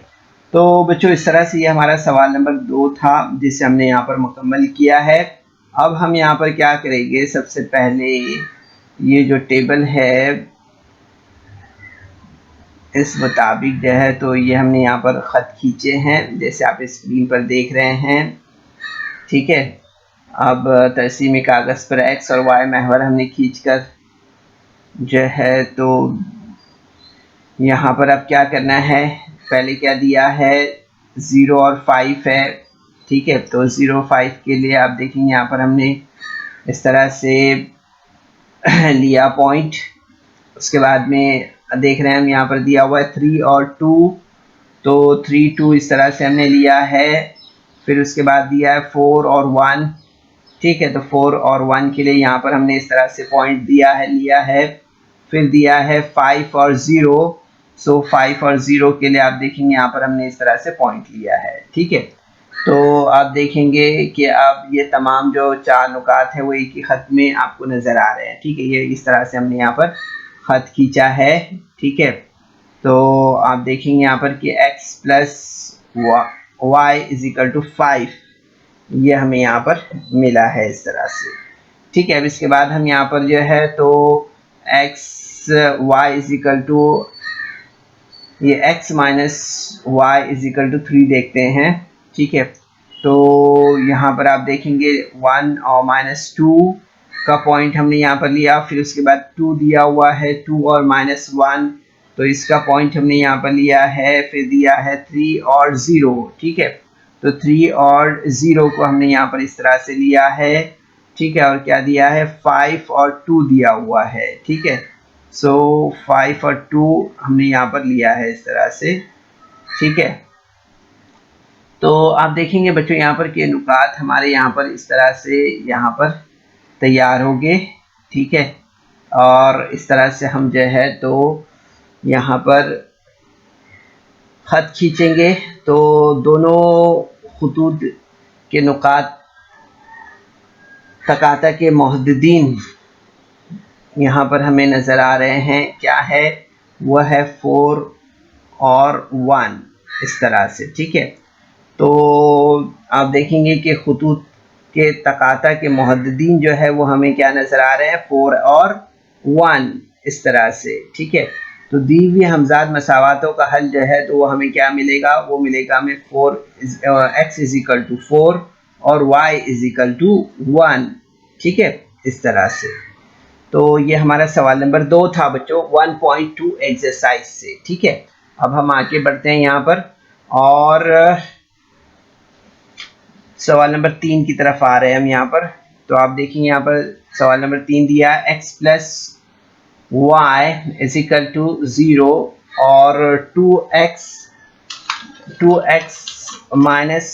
तो बच्चों इस तरह से ये हमारा सवाल नंबर 2 था, जिसे हमने यहाँ पर मुकम्मल किया है। अब हम यहाँ पर क्या करेंगे, सबसे पहले ये जो टेबल है इस मुताबिक जो है, तो ये हमने यहाँ पर ख़त खींचे हैं जैसे आप स्क्रीन पर देख रहे हैं, ठीक है। अब तरसीम कागज़ पर x और y महवर हमने खींचकर जो है, तो यहाँ पर अब क्या करना है, पहले क्या दिया है 0 और 5 है, ठीक है। तो 0 5 के लिए आप देखेंगे यहाँ पर हमने इस तरह से लिया पॉइंट। उसके बाद में देख रहे हैं हम यहाँ पर दिया हुआ है 3 और 2, तो 3 2 इस तरह से हमने लिया है। फिर उसके बाद दिया है 4 और 1, ठीक है। तो 4 और 1 के लिए यहाँ पर हमने इस तरह से पॉइंट दिया है, लिया है। फिर दिया है 5 और 0, सो 5 और 0 के लिए आप देखेंगे यहाँ पर हमने इस तरह से पॉइंट लिया है, ठीक है। तो आप देखेंगे कि अब ये तमाम जो 4 नुकात है वो एक ही ख़त में आपको नज़र आ रहे हैं, ठीक है। ये इस तरह से हमने यहाँ पर ख़त खींचा है, ठीक है। तो आप देखेंगे यहाँ पर कि x plus Y is equal to 5, ये हमें यहाँ पर मिला है इस तरह से, ठीक है। अब इसके बाद हम यहाँ पर जो है तो x y is equal to ये x minus Y is equal to 3 देखते हैं, ठीक है। तो यहाँ पर आप देखेंगे 1 और -2 का पॉइंट हमने यहाँ पर लिया। फिर उसके बाद 2 दिया हुआ है, 2 और -1, तो इसका पॉइंट हमने यहाँ पर लिया है। फिर दिया है 3 और 0, ठीक है। तो 3 और 0 को हमने यहाँ पर इस तरह से लिया है, ठीक है। और क्या दिया है 5 और 2 दिया हुआ है, ठीक है। सो 5 और 2 हमने यहाँ पर लिया है इस तरह से, ठीक है। तो आप देखेंगे बच्चों यहाँ पर के नुकात हमारे यहाँ पर इस तरह से यहाँ पर तैयार होंगे, ठीक है। और इस तरह से हम जो है तो यहाँ पर ख़त खींचेंगे, तो दोनों खुतूत के नुकात तकाता के मुहद्दिदीन यहाँ पर हमें नज़र आ रहे हैं। क्या है, वह है 4 और 1 इस तरह से, ठीक है। तो आप देखेंगे कि खुतूत के तकाता के मुहद्दिदीन जो है वो हमें क्या नज़र आ रहे हैं, 4 और 1 इस तरह से, ठीक है। तो दी हुई हमजाद मसावातों का हल जो है तो वो हमें क्या मिलेगा, वो मिलेगा हमें x इज इक्वल टू 4 और y इज इक्वल टू 1, ठीक है, इस तरह से। तो ये हमारा सवाल नंबर 2 था बच्चों 1.2 एक्सरसाइज से, ठीक है। अब हम आगे बढ़ते हैं यहाँ पर और सवाल नंबर 3 की तरफ आ रहे हैं हम यहाँ पर। तो आप देखेंगे यहाँ पर सवाल नंबर 3 दिया है x plus Y is equal to 0 और 2x minus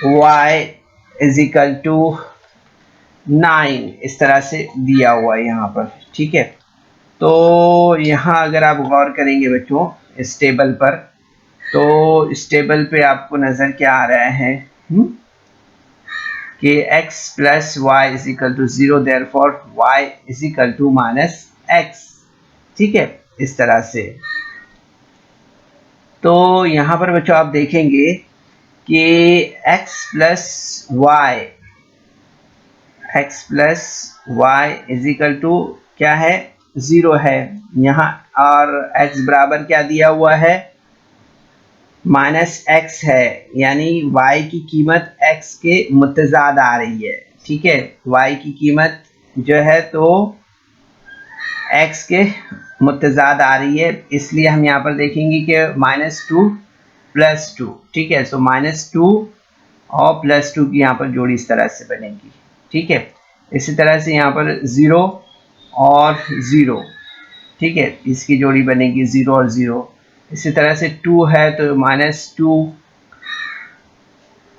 Y is equal to 9 इस तरह से दिया हुआ है यहाँ पर, ठीक है। तो यहाँ अगर आप गौर करेंगे बच्चों इस टेबल पर, तो इस टेबल पे आपको नज़र क्या आ रहा है कि x plus Y is equal to 0, therefore y is equal to minus x, ठीक है, इस तरह से। तो यहाँ पर बच्चों आप देखेंगे कि x plus Y is equal to क्या है, 0 है यहाँ, और x बराबर क्या दिया हुआ है, -x है, यानी y की कीमत x के मुतज़ाद आ रही है, ठीक है। y की कीमत जो है तो x के मुतज़ाद आ रही है, इसलिए हम यहाँ पर देखेंगे कि -2 +2, ठीक है। सो -2 और +2 की यहाँ पर जोड़ी इस तरह से बनेगी, ठीक है। इसी तरह से यहाँ पर 0 और 0, ठीक है, इसकी जोड़ी बनेगी 0 और 0। इसी तरह से 2 है तो -2,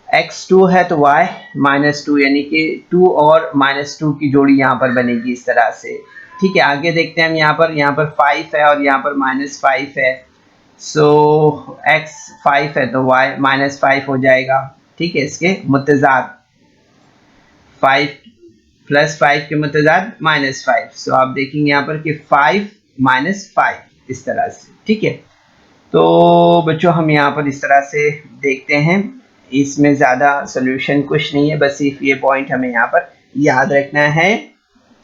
x2 है तो y -2, यानी कि 2 और -2 की जोड़ी यहाँ पर बनेगी इस तरह से, ठीक है। आगे देखते हैं हम यहाँ पर 5 है और यहाँ पर -5 है, सो x 5 है तो y -5 हो जाएगा, ठीक है। इसके मुतजाद 5 + 5 के मुतजाद -5, सो आप देखेंगे यहाँ पर कि 5 -5 इस तरह से, ठीक है। तो बच्चों हम यहाँ पर इस तरह से देखते हैं, इसमें ज़्यादा सोल्यूशन कुछ नहीं है, बस सिर्फ ये पॉइंट हमें यहाँ पर याद रखना है,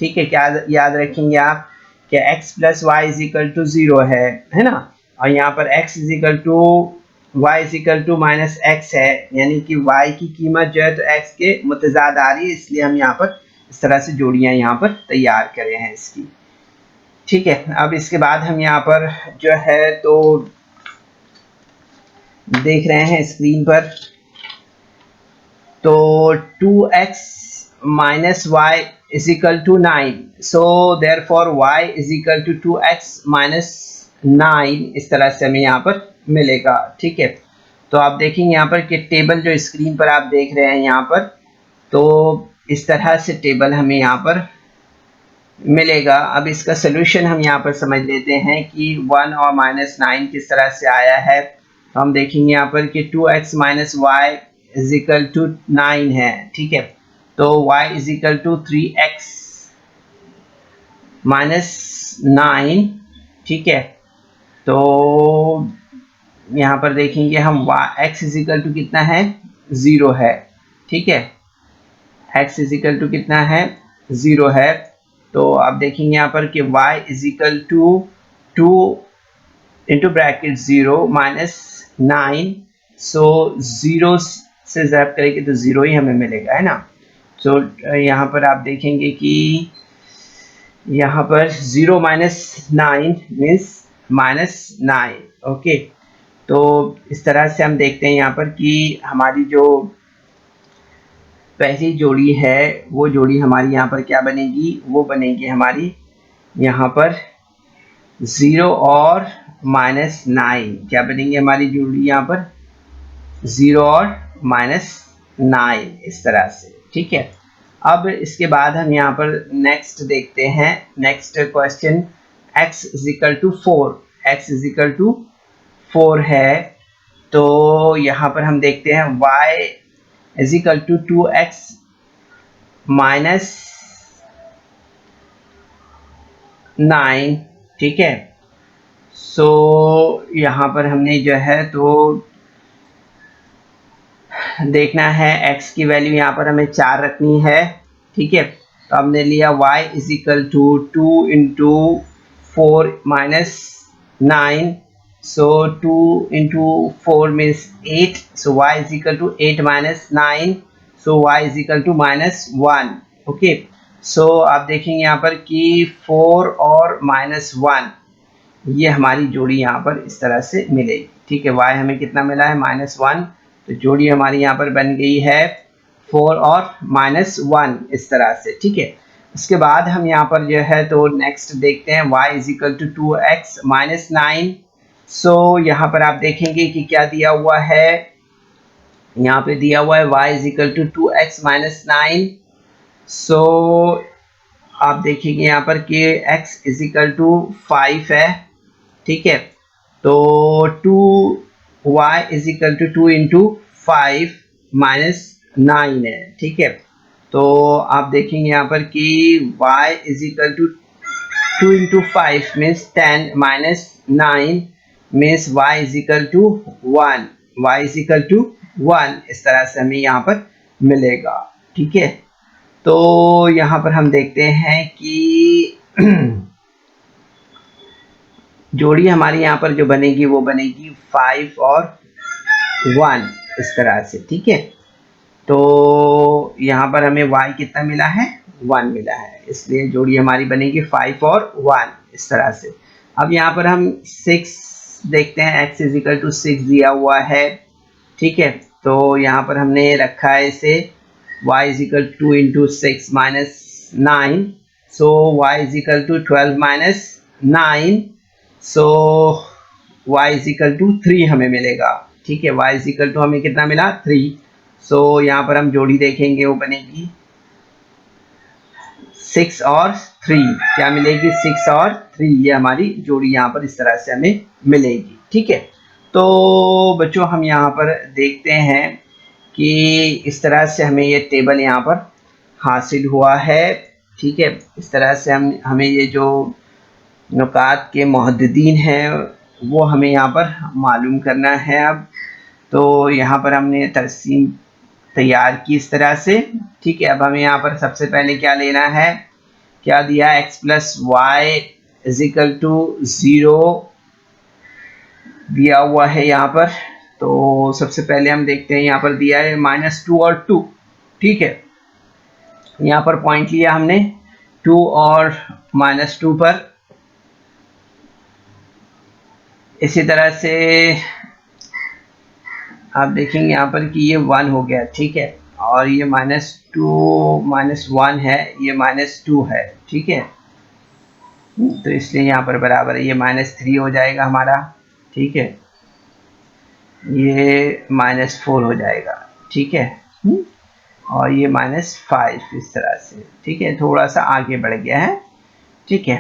ठीक है। क्या याद रखेंगे आप कि x + y = 0 है ना, और यहाँ पर x = y = -x है, यानी कि y की कीमत जो है तो x के मुतजाद आ रही है, इसलिए हम यहाँ पर इस तरह से जोड़ियाँ यहाँ पर तैयार करे हैं इसकी, ठीक है। अब इसके बाद हम यहाँ पर जो है तो देख रहे हैं स्क्रीन पर, तो 2x - y = 9, सो देयरफॉर y = 2x - 9, इस तरह से हमें यहाँ पर मिलेगा, ठीक है। तो आप देखेंगे यहाँ पर कि टेबल जो स्क्रीन पर आप देख रहे हैं यहाँ पर, तो इस तरह से टेबल हमें यहाँ पर मिलेगा। अब इसका सोल्यूशन हम यहाँ पर समझ लेते हैं कि 1 और -9 किस तरह से आया है। तो हम देखेंगे यहाँ पर कि 2x - y = 9 है, ठीक है। तो y = 3x - 9, ठीक है। तो यहाँ पर देखेंगे हम x = कितना है, 0 है, ठीक है। x = कितना है, 0 है। तो आप देखेंगे यहाँ पर कि y = 2 इंटू ब्रैकेट 0 - 9, सो 0 से ज़ायब करेंगे तो 0 ही हमें मिलेगा, है ना। तो यहाँ पर आप देखेंगे कि यहाँ पर 0 - 9 मीन्स -9, ओके। तो इस तरह से हम देखते हैं यहाँ पर कि हमारी जो पहली जोड़ी है वो जोड़ी हमारी यहाँ पर क्या बनेगी, वो बनेगी हमारी यहाँ पर 0 और -9, क्या बनेंगे हमारी जोड़ी यहाँ पर 0 और -9 इस तरह से, ठीक है। अब इसके बाद हम यहाँ पर नेक्स्ट देखते हैं, नेक्स्ट क्वेश्चन x = 4, x = 4 है, तो यहाँ पर हम देखते हैं y = 2x - 9, ठीक है। सो यहाँ पर हमने जो है तो देखना है x की वैल्यू यहाँ पर हमें 4 रखनी है, ठीक है। तो हमने लिया y = 2 × 4 - 9, सो 2 × 4 मीन्स 8, सो y = 8 - 9, सो y = -1, ओके। सो आप देखेंगे यहाँ पर कि 4 और -1 ये हमारी जोड़ी यहाँ पर इस तरह से मिलेगी, ठीक है। y हमें कितना मिला है, -1, तो जोड़ी हमारी यहाँ पर बन गई है 4 और -1 इस तरह से, ठीक है। उसके बाद हम यहाँ पर जो है तो नेक्स्ट देखते हैं y = 2x - 9, सो यहाँ पर आप देखेंगे कि क्या दिया हुआ है, यहाँ पे दिया हुआ है y = 2x - 9, सो आप देखेंगे यहाँ पर कि x = 5 है, ठीक है। तो 2y = 2 × 5 - 9 है, ठीक है। तो आप देखेंगे यहाँ पर कि y = 2 × 5 means 10 - 9 means y = 1, y = 1 इस तरह से हमें यहाँ पर मिलेगा, ठीक है। तो यहाँ पर हम देखते हैं कि जोड़ी हमारी यहाँ पर जो बनेगी वो बनेगी 5 और 1 इस तरह से, ठीक है। तो यहाँ पर हमें y कितना मिला है, 1 मिला है, इसलिए जोड़ी हमारी बनेगी 5 और 1 इस तरह से। अब यहाँ पर हम 6 देखते हैं, x = 6 दिया हुआ है, ठीक है। तो यहाँ पर हमने रखा है इसे y is equal to 2 into 6 minus 9, so y is equal to 12 minus 9, so y is equal to 3 हमें मिलेगा। ठीक है, y is equal to हमें कितना मिला 3। सो यहाँ पर हम जोड़ी देखेंगे, वो बनेगी 6 और 3, क्या मिलेगी 6 और 3, ये हमारी जोड़ी यहाँ पर इस तरह से हमें मिलेगी। ठीक है, तो बच्चों हम यहाँ पर देखते हैं कि इस तरह से हमें ये टेबल यहाँ पर हासिल हुआ है। ठीक है, इस तरह से हमें ये जो नुकात के मुहद्दिदीन हैं वो हमें यहाँ पर मालूम करना है। अब तो यहाँ पर हमने तरसीम तैयार की इस तरह से। ठीक है, अब हमें यहाँ पर सबसे पहले क्या लेना है, क्या दिया, x plus Y is equal to 0 दिया हुआ है यहाँ पर। तो सबसे पहले हम देखते हैं, यहाँ पर दिया है -2 और 2। ठीक है, यहाँ पर पॉइंट लिया हमने 2 और -2 पर। इसी तरह से आप देखेंगे यहाँ पर कि ये 1 हो गया। ठीक है, और ये -2 -1 है, ये -2 है। ठीक है, तो इसलिए यहाँ पर बराबर है, ये -3 हो जाएगा हमारा। ठीक है, ये -4 हो जाएगा। ठीक है, और ये -5 इस तरह से। ठीक है, थोड़ा सा आगे बढ़ गया है। ठीक है,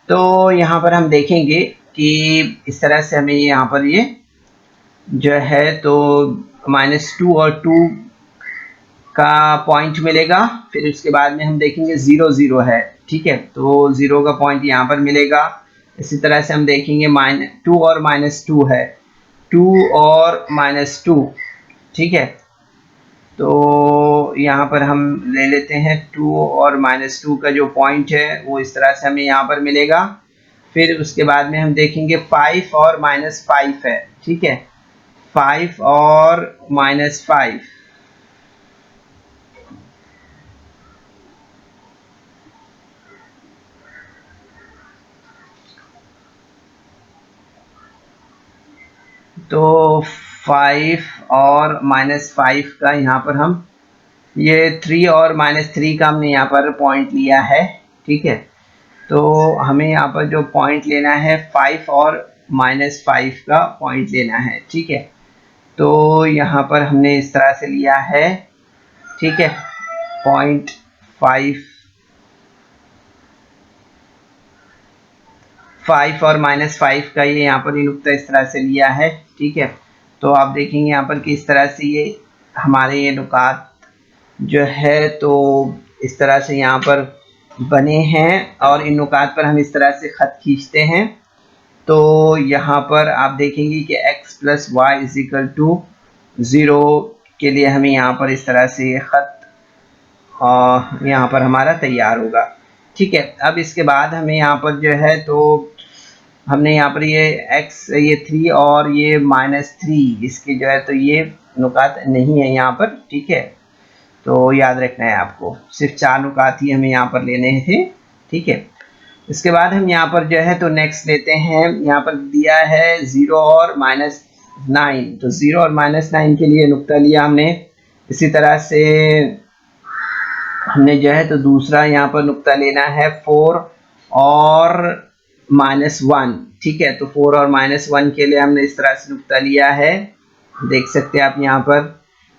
तो यहाँ पर हम देखेंगे कि इस तरह से हमें यहाँ पर ये जो है तो -2 और 2 का पॉइंट मिलेगा। फिर उसके बाद में हम देखेंगे 0 0 है। ठीक है, तो 0 का पॉइंट यहाँ पर मिलेगा। इसी तरह से हम देखेंगे -2 और -2 है, 2 और -2। ठीक है, तो यहाँ पर हम ले लेते हैं 2 और -2 का जो पॉइंट है वो इस तरह से हमें यहाँ पर मिलेगा। फिर उसके बाद में हम देखेंगे 5 और -5 है। ठीक है, 5 और -5, तो 5 और -5 का यहाँ पर हम ये 3 और -3 का हमने यहाँ पर पॉइंट लिया है। ठीक है, तो हमें यहाँ पर जो पॉइंट लेना है 5 और -5 का पॉइंट लेना है। ठीक है, तो यहाँ पर हमने इस तरह से लिया है। ठीक है, पॉइंट 5 और -5 का ये यहाँ पर नुक्ता इस तरह से लिया है। ठीक है, तो आप देखेंगे यहाँ पर कि इस तरह से ये हमारे ये नुकात जो है तो इस तरह से यहाँ पर बने हैं, और इन नुकात पर हम इस तरह से ख़त खींचते हैं। तो यहाँ पर आप देखेंगे कि x plus Y is equal to 0 के लिए हमें यहाँ पर इस तरह से ये ख़त यहाँ पर हमारा तैयार होगा। ठीक है, अब इसके बाद हमें यहाँ पर जो है तो हमने यहाँ पर ये x, ये 3 और ये -3, इसके जो है तो ये नुकात नहीं है यहाँ पर। ठीक है, तो याद रखना है आपको, सिर्फ 4 नुकात ही हमें यहाँ पर लेने थे। ठीक है, इसके बाद हम यहाँ पर जो है तो नेक्स्ट लेते हैं। यहाँ पर दिया है 0 और -9, तो 0 और -9 के लिए नुक्ता लिया हमने। इसी तरह से हमने जो है तो दूसरा यहाँ पर नुक्ता लेना है 4 और -1। ठीक है, तो 4 और -1 के लिए हमने इस तरह से नुक्ता लिया है, देख सकते हैं आप यहाँ पर।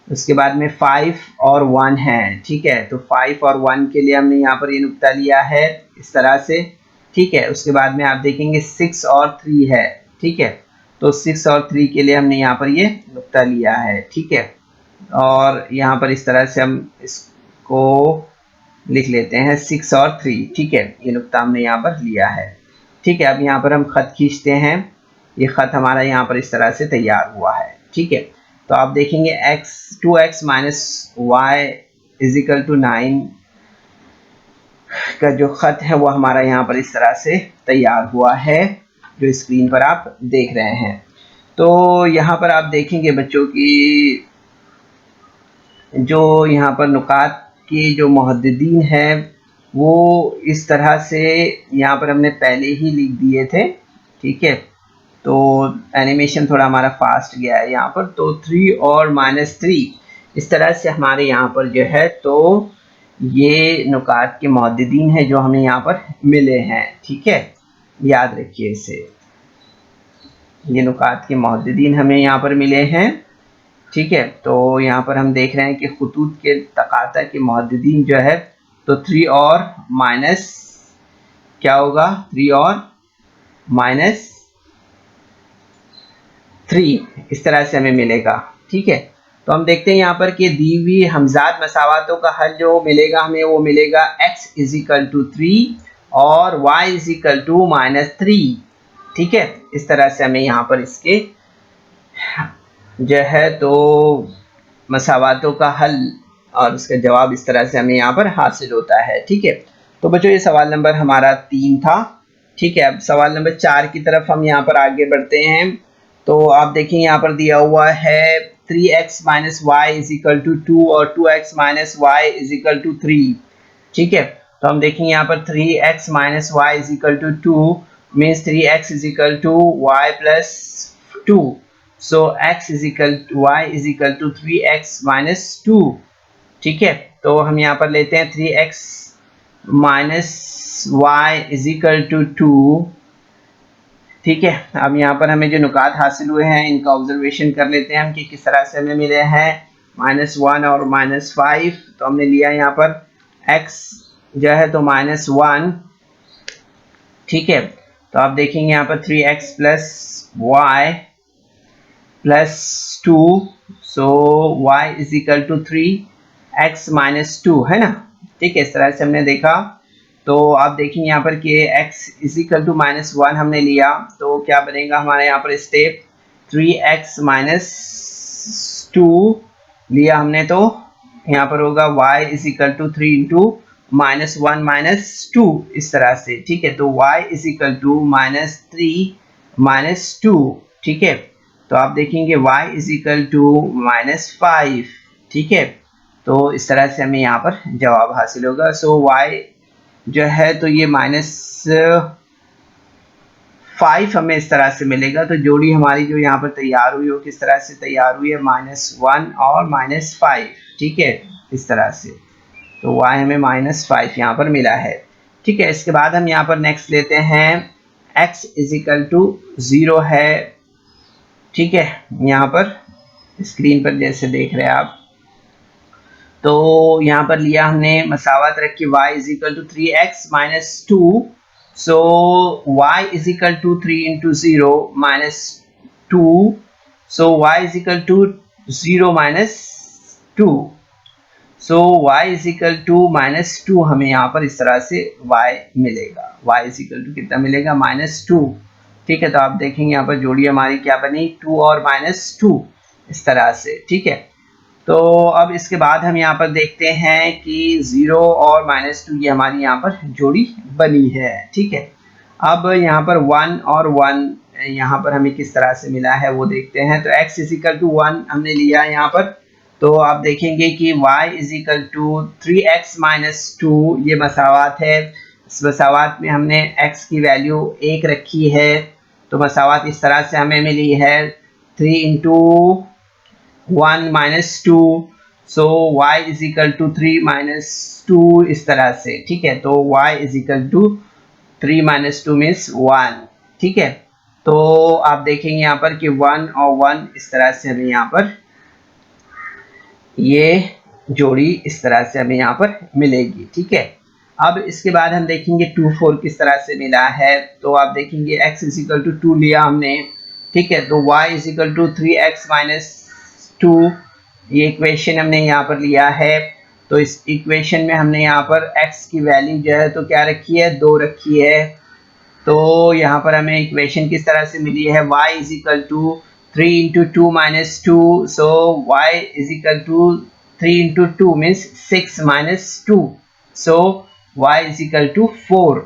उसके बाद में 5 और 1 है। ठीक है, तो 5 और 1 के लिए हमने यहाँ पर ये नुक्ता लिया है इस तरह से। ठीक है, उसके बाद में आप देखेंगे 6 और 3 है। ठीक है, तो 6 और 3 के लिए हमने यहाँ पर ये नुक्ता लिया है। ठीक है, और यहाँ पर इस तरह से हम इसको लिख लेते हैं 6 और 3। ठीक है, ये नुक्ता हमने यहाँ पर लिया है। ठीक है, अब यहाँ पर हम ख़त खींचते हैं। ये ख़त हमारा यहाँ पर इस तरह से तैयार हुआ है। ठीक है, तो आप देखेंगे 2x minus Y is equal to 9 का जो ख़त है वो हमारा यहाँ पर इस तरह से तैयार हुआ है, जो स्क्रीन पर आप देख रहे हैं। तो यहाँ पर आप देखेंगे बच्चों की जो यहाँ पर नुकात के जो मुहद्दिदीन हैं वो इस तरह से यहाँ पर हमने पहले ही लिख दिए थे। ठीक है, तो एनिमेशन थोड़ा हमारा फास्ट गया है यहाँ पर। तो 3 और -3 इस तरह से हमारे यहाँ पर जो है तो ये नुकात के मुअद्दिदीन है जो हमें यहाँ पर मिले हैं, ठीक है, याद रखिए इसे। ये नुकात के मुअद्दिदीन हमें यहाँ पर मिले हैं, ठीक है। तो यहाँ पर हम देख रहे हैं कि खुतूत के तकाता के मुअद्दिदीन जो है तो 3 और माइनस क्या होगा, 3 और माइनस 3 इस तरह से हमें मिलेगा, ठीक है। तो हम देखते हैं यहाँ पर कि दी हुई हमजाद मसावातों का हल जो मिलेगा हमें वो मिलेगा x इजिकल टू 3 और y इजिकल टू -3, ठीक है। इस तरह से हमें यहाँ पर इसके जो है तो मसावातों का हल और उसका जवाब इस तरह से हमें यहाँ पर हासिल होता है, ठीक है। तो बच्चों ये सवाल नंबर हमारा 3 था, ठीक है। अब सवाल नंबर 4 की तरफ हम यहाँ पर आगे बढ़ते हैं। तो आप देखें यहाँ पर दिया हुआ है 3x minus Y is equal to 2 और 2x minus Y is equal to 3, ठीक है। तो हम देखेंगे यहाँ पर 3x minus Y is equal to 2 means 3x is equal to y plus 2, so x is equal to y is equal to 3x minus 2, ठीक है। तो हम यहाँ पर लेते हैं 3x minus Y is equal to 2, ठीक है। अब यहाँ पर हमें जो नुकात हासिल हुए हैं इनका ऑब्जर्वेशन कर लेते हैं हम कि किस तरह से हमें मिले हैं -1 और -5। तो हमने लिया यहाँ पर x जो है तो -1, ठीक है। तो आप देखेंगे यहाँ पर 3x plus y plus 2, so y is equal to 3x minus 2 है ना, ठीक है। इस तरह से हमने देखा। तो आप देखेंगे यहाँ पर कि x इज इक्वल टू -1 हमने लिया तो क्या बनेगा हमारे यहाँ पर स्टेप 3x माइनस 2 लिया हमने तो यहाँ पर होगा y is equal to 3 into -1 minus 2 इस तरह से, ठीक है। तो y is equal to -3 minus 2, ठीक है। तो आप देखेंगे y इज इक्वल टू -5, ठीक है। तो इस तरह से हमें यहाँ पर जवाब हासिल होगा। सो y जो है तो ये -5 हमें इस तरह से मिलेगा। तो जोड़ी हमारी जो यहाँ पर तैयार हुई वो किस तरह से तैयार हुई है, -1 और -5, ठीक है, इस तरह से। तो y हमें -5 यहाँ पर मिला है, ठीक है। इसके बाद हम यहाँ पर नेक्स्ट लेते हैं x इज इक्वल टू 0 है, ठीक है। यहाँ पर स्क्रीन पर जैसे देख रहे हैं आप, तो यहाँ पर लिया हमने मसावत रखी y is equal to 3x minus 2, so y is equal to 3 into 0 minus 2, so y is equal to 0 minus 2, so y is equal to -2 हमें यहाँ पर इस तरह से y मिलेगा। y इज इक्वल टू कितना मिलेगा, -2, ठीक है। तो आप देखेंगे यहाँ पर जोड़ी हमारी क्या बनी, 2 और -2 इस तरह से, ठीक है। तो अब इसके बाद हम यहाँ पर देखते हैं कि 0 और -2 ये हमारी यहाँ पर जोड़ी बनी है, ठीक है। अब यहाँ पर 1 और 1 यहाँ पर हमें किस तरह से मिला है वो देखते हैं। तो x इज इक्वल टू 1 हमने लिया है यहाँ पर, तो आप देखेंगे कि y is equal to 3x minus 2 ये मसावात है। इस मसावात में हमने x की वैल्यू 1 रखी है, तो मसावात इस तरह से हमें मिली है 3 into 1 minus 2, so y is equal to 3 minus 2 इस तरह से, ठीक है। तो y is equal to 3 minus 2 means 1, ठीक है। तो आप देखेंगे यहाँ पर कि 1 और 1 इस तरह से हमें यहाँ पर ये जोड़ी इस तरह से हमें यहाँ पर मिलेगी, ठीक है। अब इसके बाद हम देखेंगे 2 4 किस तरह से मिला है। तो आप देखेंगे x इज इक्वल टू 2 लिया हमने, ठीक है। तो y is equal to 3x minus 2 ये इक्वेशन हमने यहाँ पर लिया है। तो इस इक्वेशन में हमने यहाँ पर x की वैल्यू जो है तो क्या रखी है, 2 रखी है। तो यहाँ पर हमें इक्वेशन किस तरह से मिली है, y is equal to 3 into 2 minus 2, so y is equal to 3 into 2 means 6 minus 2, so y is equal to 4,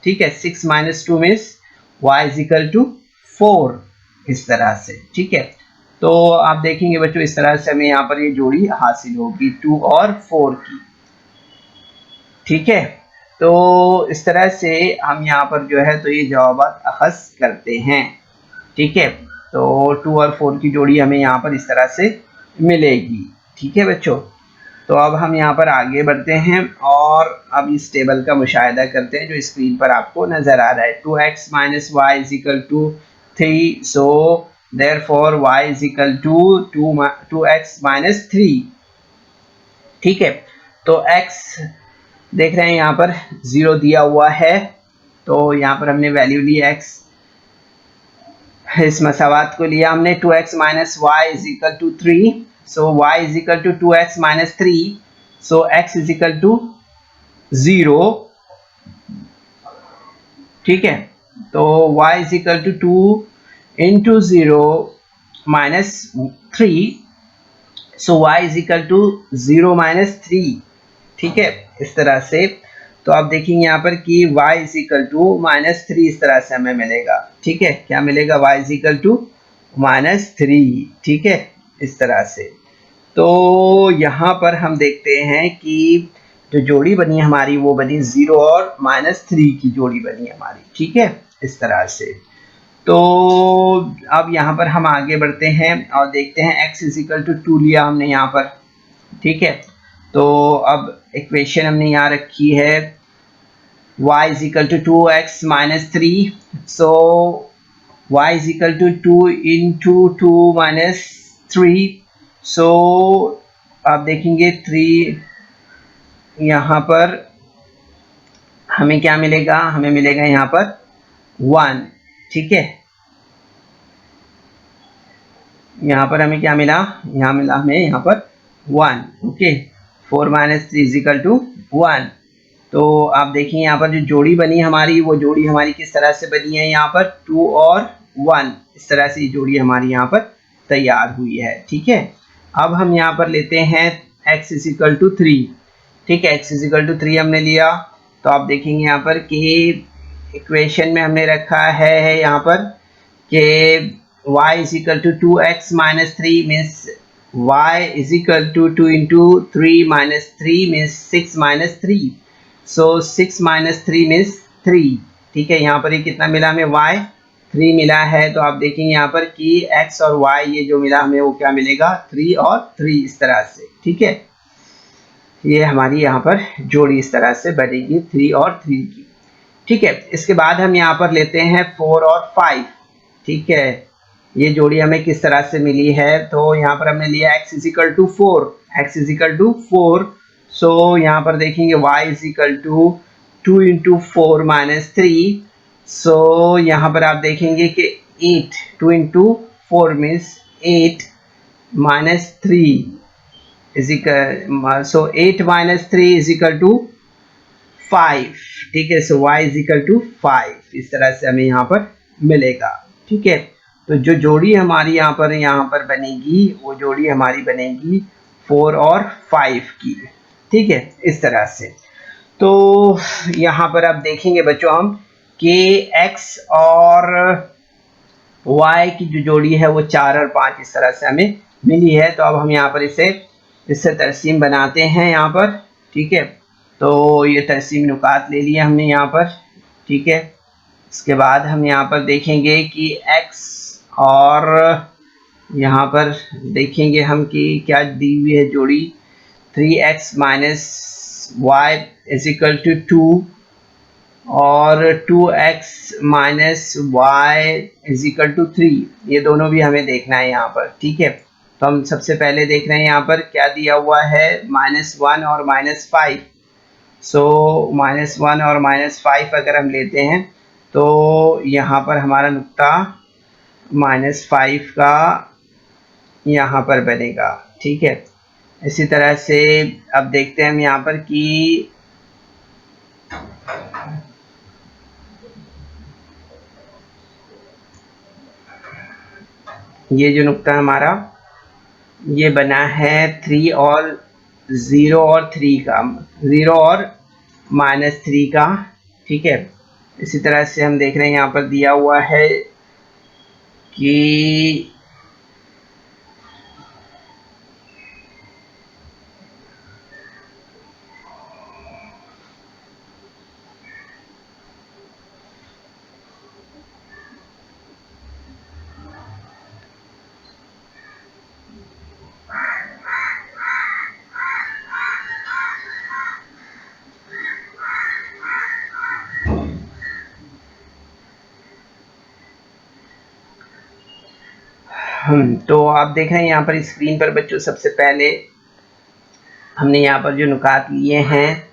ठीक है। 6 minus 2 means y is equal to 4 इस तरह से, ठीक है। तो आप देखेंगे बच्चों इस तरह से हमें यहाँ पर ये जोड़ी हासिल होगी 2 और 4 की, ठीक है। तो इस तरह से हम यहाँ पर जो है तो ये जवाबात अखज़ करते हैं, ठीक है। तो 2 और 4 की जोड़ी हमें यहाँ पर इस तरह से मिलेगी, ठीक है बच्चों। तो अब हम यहाँ पर आगे बढ़ते हैं और अब इस टेबल का मुशाहिदा करते हैं जो स्क्रीन पर आपको नजर आ रहा है। 2x minus Y is equal to 3, so therefore y is equal to 2x minus 3। ठीक है, तो x देख रहे हैं यहाँ पर 0 दिया हुआ है, तो यहाँ पर हमने वैल्यू ली x, इस मसावात को लिया हमने 2x minus Y is equal to 3, so y is equal to 2x minus 3, so x is equal to 0। ठीक है, तो y is equal to 2 into 0 minus 3, so y is equal to 0 minus 3। ठीक है, इस तरह से। तो आप देखेंगे यहाँ पर कि y is equal to minus 3 इस तरह से हमें मिलेगा। ठीक है, क्या मिलेगा? y is equal to minus 3। ठीक है, इस तरह से। तो यहाँ पर हम देखते हैं कि जो जोड़ी बनी हमारी वो बनी 0 और माइनस 3 की जोड़ी बनी हमारी। ठीक है, इस तरह से। तो अब यहाँ पर हम आगे बढ़ते हैं और देखते हैं x इज इक्वल टू 2 लिया हमने यहाँ पर। ठीक है, तो अब इक्वेशन हमने यहाँ रखी है y is equal to 2x minus 3, so y is equal to 2 into 2 minus 3, so आप देखेंगे 3 यहाँ पर हमें क्या मिलेगा? हमें मिलेगा यहाँ पर 1। ठीक है, यहाँ पर हमें क्या मिला? यहाँ मिला हमें यहाँ पर 1। Okay, 4 minus 3 is equal to 1। तो आप देखिए यहाँ पर जो जोड़ी बनी हमारी वो जोड़ी हमारी किस तरह से बनी है? यहाँ पर 2 और 1 इस तरह से जोड़ी हमारी यहाँ पर तैयार हुई है। ठीक है, अब हम यहाँ पर लेते हैं x इज इक्वल टू 3। ठीक है, x इज इक्वल टू 3 हमने लिया, तो आप देखेंगे यहाँ पर कि इक्वेशन में हमने रखा है यहाँ पर कि y is equal to 2x minus 3 means y is equal to 2 into 3 minus 3 means 6 minus 3, so 6 minus 3 means 3। ठीक है, यहाँ पर ये कितना मिला हमें? y 3 मिला है। तो आप देखेंगे यहाँ पर कि x और y ये जो मिला हमें वो क्या मिलेगा? 3 और 3 इस तरह से। ठीक है, ये हमारी यहाँ पर जोड़ी इस तरह से बनेगी 3 और 3 की। ठीक है, इसके बाद हम यहाँ पर लेते हैं 4 और 5। ठीक है, ये जोड़ी हमें किस तरह से मिली है? तो यहाँ पर हमने लिया x is equal to 4, x is equal to 4, so यहाँ पर देखेंगे y is equal to 2 into 4 minus 3, so यहाँ पर आप देखेंगे कि 8, 2 into 4 means 8 minus 3 is equal, so 8 minus 3 is equal to 5। ठीक है, so y is equal to 5 इस तरह से हमें यहाँ पर मिलेगा। ठीक है, तो जो जोड़ी हमारी यहाँ पर बनेगी वो जोड़ी हमारी बनेगी 4 और 5 की। ठीक है, इस तरह से। तो यहाँ पर आप देखेंगे बच्चों हम कि x और y की जो जोड़ी है वो 4 और 5 इस तरह से हमें मिली है। तो अब हम यहाँ पर इससे तरसीम बनाते हैं यहाँ पर। ठीक है, तो ये तरसीम नुकात ले लिए हमने यहाँ पर। ठीक है, इसके बाद हम यहाँ पर देखेंगे कि x और यहाँ पर देखेंगे हम कि क्या दी हुई है जोड़ी 3x minus Y is equal to 2 और 2x minus Y is equal to 3, ये दोनों भी हमें देखना है यहाँ पर। ठीक है, तो हम सबसे पहले देख रहे हैं यहाँ पर क्या दिया हुआ है? -1 और -5, सो -1 और -5 अगर हम लेते हैं तो यहाँ पर हमारा नुक्ता -5 का यहाँ पर बनेगा। ठीक है, इसी तरह से अब देखते हैं हम यहाँ पर कि ये जो नुक्ता हमारा ये बना है 3 और 0 और 3 का, 0 और -3 का। ठीक है, इसी तरह से हम देख रहे हैं यहाँ पर दिया हुआ है कि तो आप देख रहे हैं यहाँ पर स्क्रीन पर बच्चों, सबसे पहले हमने यहाँ पर जो नुकात लिए हैं,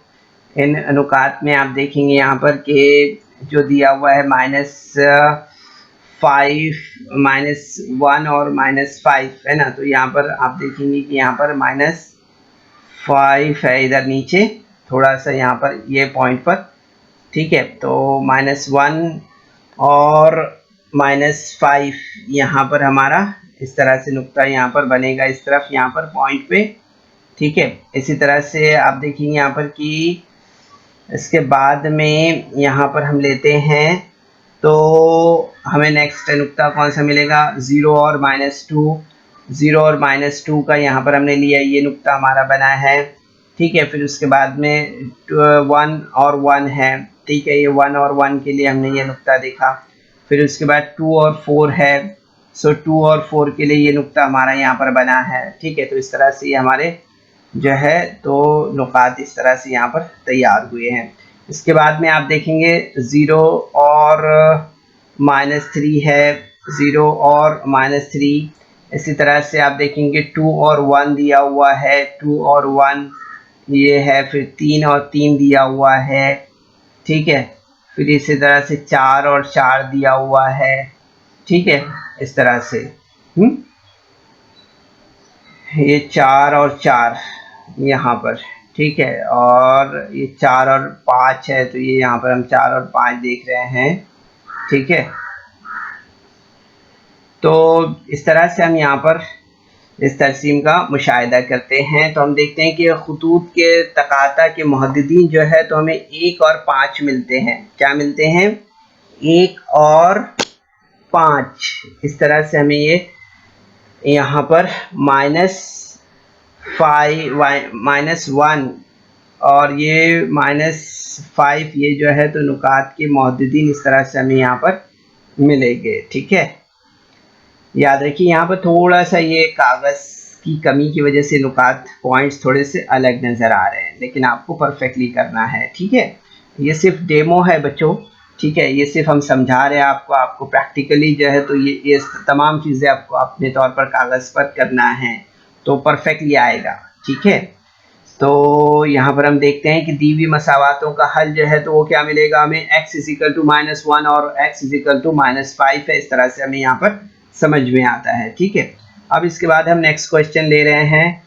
इन अनुकात में आप देखेंगे यहाँ पर कि जो दिया हुआ है -5, -1 और -5 है ना। तो यहाँ पर आप देखेंगे कि यहाँ पर -5 है इधर नीचे थोड़ा सा यहाँ पर ये पॉइंट पर, ठीक है। तो -1 और -5 यहाँ पर हमारा इस तरह से नुक्ता यहाँ पर बनेगा इस तरफ यहाँ पर पॉइंट पे, ठीक है। इसी तरह से आप देखेंगे यहाँ पर कि इसके बाद में यहाँ पर हम लेते हैं तो हमें नेक्स्ट नुक्ता कौन सा मिलेगा, 0 और -2। 0 और -2 का यहाँ पर हमने लिया, ये नुक्ता हमारा बना है, ठीक है। फिर उसके बाद में 1 और 1 है, ठीक है। ये 1 और 1 के लिए हमने ये नुक्ता देखा। फिर उसके बाद 2 और 4 है, सो 2 और 4 के लिए ये नुक्ता हमारा यहाँ पर बना है, ठीक है। तो इस तरह से ये हमारे जो है तो नुकात इस तरह से यहाँ पर तैयार हुए हैं। इसके बाद में आप देखेंगे 0 और -3 है, 0 और -3। इसी तरह से आप देखेंगे 2 और 1 दिया हुआ है, 2 और 1 ये है। फिर 3 और 3 दिया हुआ है, ठीक है। फिर इसी तरह से 4 और 4 दिया हुआ है, ठीक है। इस तरह से ये 4 और 4 यहाँ पर, ठीक है। और ये 4 और 5 है, तो ये यहाँ पर हम 4 और 5 देख रहे हैं, ठीक है। तो इस तरह से हम यहाँ पर इस तरसीम का मुशाहिदा करते हैं। तो हम देखते हैं कि खतूत के तकाता के मुहद्दिदीन जो है तो हमें 1 और 5 मिलते हैं। क्या मिलते हैं, 1 और 5। इस तरह से हमें ये यहाँ पर -1 और ये -5 ये जो है तो नुकात के मुहद्दिदीन इस तरह से हमें यहाँ पर मिलेंगे, ठीक है। याद रखिए यहाँ पर थोड़ा सा ये कागज़ की कमी की वजह से नुकात पॉइंट्स थोड़े से अलग नज़र आ रहे हैं, लेकिन आपको परफेक्टली करना है, ठीक है। ये सिर्फ डेमो है बच्चों, ठीक है। ये सिर्फ हम समझा रहे हैं आपको प्रैक्टिकली जो है तो ये तमाम चीज़ें आपको अपने तौर पर कागज़ पर करना है तो परफेक्टली आएगा, ठीक है। तो यहाँ पर हम देखते हैं कि दी हुई मसावातों का हल जो है तो वो क्या मिलेगा हमें, x = -1 और x = -5 है। इस तरह से हमें यहाँ पर समझ में आता है, ठीक है। अब इसके बाद हम नेक्स्ट क्वेश्चन ले रहे हैं।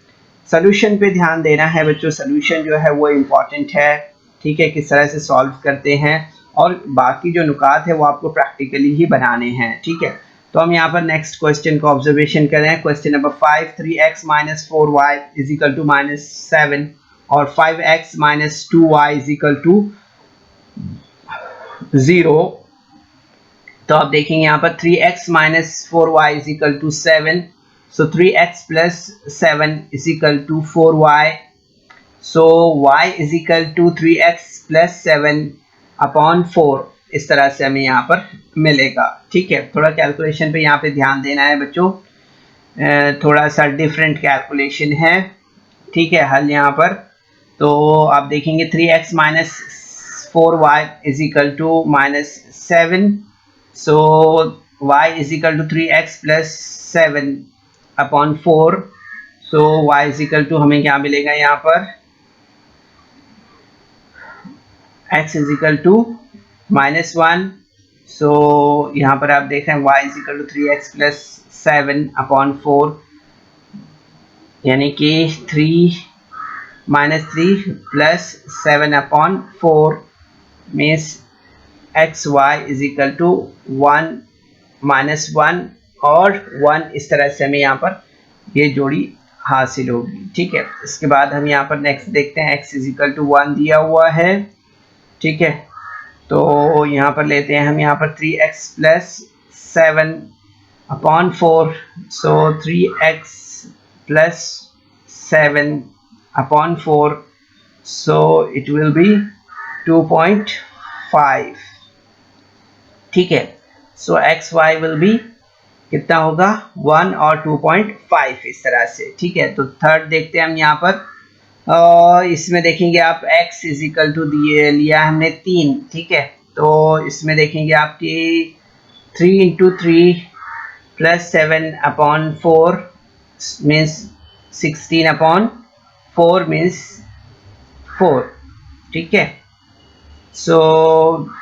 सोल्यूशन पे ध्यान देना है बच्चों, सोल्यूशन जो है वो इम्पॉर्टेंट है, ठीक है। किस तरह से सॉल्व करते हैं और बाकी जो नुकात है वो आपको प्रैक्टिकली ही बनाने हैं, ठीक है। तो हम यहाँ पर नेक्स्ट क्वेश्चन को ऑब्जर्वेशन करें। क्वेश्चन नंबर 5, 3x - 4y = -7 और 5x - 2y = 0। तो आप देखेंगे यहाँ पर 3x - 4y = 7, so 3x + 7 = 4y, so y = 3x + 7/4। इस तरह से हमें यहाँ पर मिलेगा, ठीक है। थोड़ा कैलकुलेशन पे यहाँ पे ध्यान देना है बच्चों, थोड़ा सा डिफरेंट कैलकुलेशन है, ठीक है। हल यहाँ पर तो आप देखेंगे 3x - 4y = -7, so y = 3x + 7/4, so y = हमें क्या मिलेगा यहाँ पर, x = -1, so यहाँ पर आप देख रहे हैं y = 3x + 7/4, यानी कि 3 + 7/4 मीन्स xy = 1 - 1 और 1। इस तरह से हमें यहाँ पर ये जोड़ी हासिल होगी, ठीक है। इसके बाद हम यहाँ पर नेक्स्ट देखते हैं, x = 1 दिया हुआ है, ठीक है। तो यहाँ पर लेते हैं हम यहाँ पर 3x + 7/4, so 3x + 7/4, so it will be 2.5, ठीक है। so xy will be कितना होगा, 1 और 2.5 इस तरह से, ठीक है। तो थर्ड देखते हैं हम यहाँ पर, इसमें देखेंगे आप x = दिए लिया हमने 3, ठीक है। तो इसमें देखेंगे आपकी 3 × 3 प्लस 7/4 मीन्स 16/4 मीन्स 4। ठीक है, सो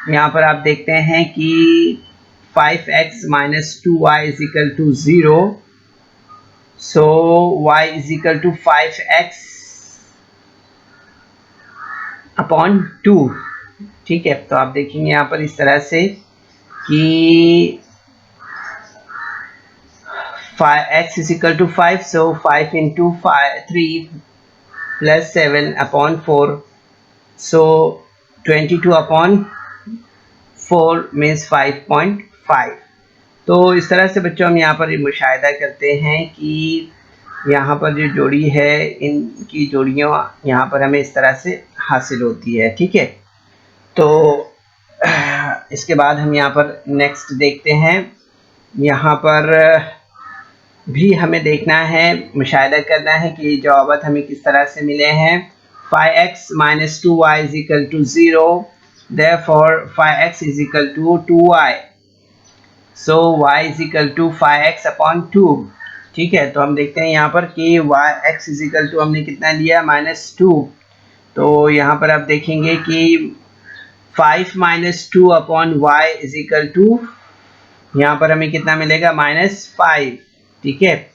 यहाँ पर आप देखते हैं कि 5x - 2y = 0, सो y = 5x/2। ठीक है, तो आप देखेंगे यहाँ पर इस तरह से कि x = 5, so 5 × 3 plus 7/4, so 22/4 means 5.5। तो इस तरह से बच्चों हम यहाँ पर मुशाहिदा करते हैं कि यहाँ पर जो जोड़ी है इनकी जोड़ियाँ यहाँ पर हमें इस तरह से हासिल होती है। ठीक है, तो इसके बाद हम यहाँ पर नेक्स्ट देखते हैं। यहाँ पर भी हमें देखना है, मुशाहिदा करना है कि जवाबात हमें किस तरह से मिले हैं। 5x - 2y = 0, therefore 5x = 2y, so y = 5x/2। ठीक है, तो हम देखते हैं यहाँ पर कि x = हमने कितना लिया -2, तो यहाँ पर आप देखेंगे कि 5 - 2/y = यहाँ पर हमें कितना मिलेगा -5। ठीक है,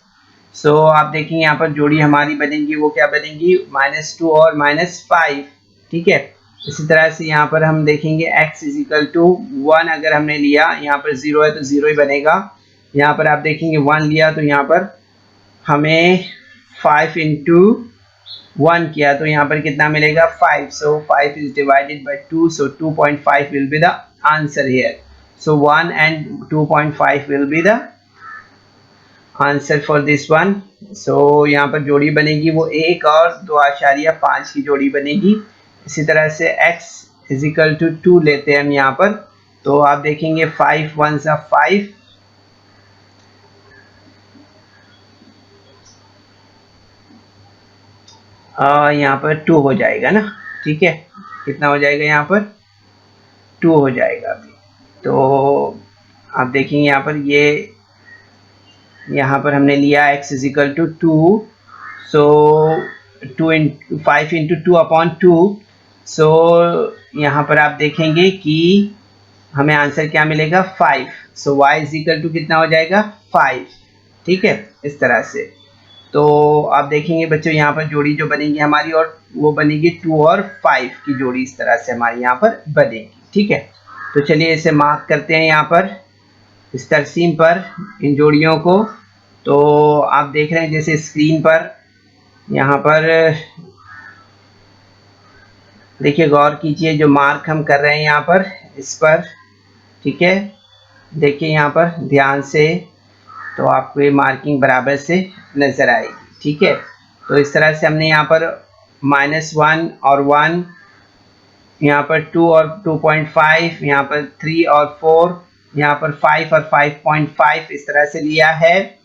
सो आप देखेंगे यहाँ पर जोड़ी हमारी बनेगी वो क्या बनेगी -2 और -5। ठीक है, इसी तरह से यहाँ पर हम देखेंगे x = 1 अगर हमने लिया, यहाँ पर 0 है तो 0 ही बनेगा। यहाँ पर आप देखेंगे 1 लिया तो यहाँ पर हमें 5 × 1 किया तो यहाँ पर कितना मिलेगा 5, so 5 is divided by 2, so 2.5 will be the answer here, so 1 and 2.5 will be the answer for this one। so यहाँ पर जोड़ी बनेगी वो 1 और 2.5 की जोड़ी बनेगी। इसी तरह से x = 2 लेते हैं हम यहाँ पर, तो आप देखेंगे 5 × 1 = 5, यहाँ पर 2 हो जाएगा ना। ठीक है, कितना हो जाएगा यहाँ पर 2 हो जाएगा अभी। तो आप देखेंगे यहाँ पर यहाँ पर हमने लिया x = 2, so 5 × 2/2, so यहाँ पर आप देखेंगे कि हमें आंसर क्या मिलेगा 5, so y = कितना हो जाएगा 5। ठीक है, इस तरह से तो आप देखेंगे बच्चों यहाँ पर जोड़ी जो बनेगी हमारी और वो बनेगी 2 और 5 की जोड़ी, इस तरह से हमारी यहाँ पर बनेगी। ठीक है, तो चलिए इसे मार्क करते हैं यहाँ पर इस तरसीम पर इन जोड़ियों को। तो आप देख रहे हैं जैसे स्क्रीन पर यहाँ पर देखिए, गौर कीजिए जो मार्क हम कर रहे हैं यहाँ पर इस पर। ठीक है, देखिए यहाँ पर ध्यान से, तो आपको ये मार्किंग बराबर से नज़र आएगी। ठीक है, तो इस तरह से हमने यहाँ पर -1 और 1, यहाँ पर 2 और 2.5, यहाँ पर 3 और 4, यहाँ पर 5 और 5.5 इस तरह से लिया है।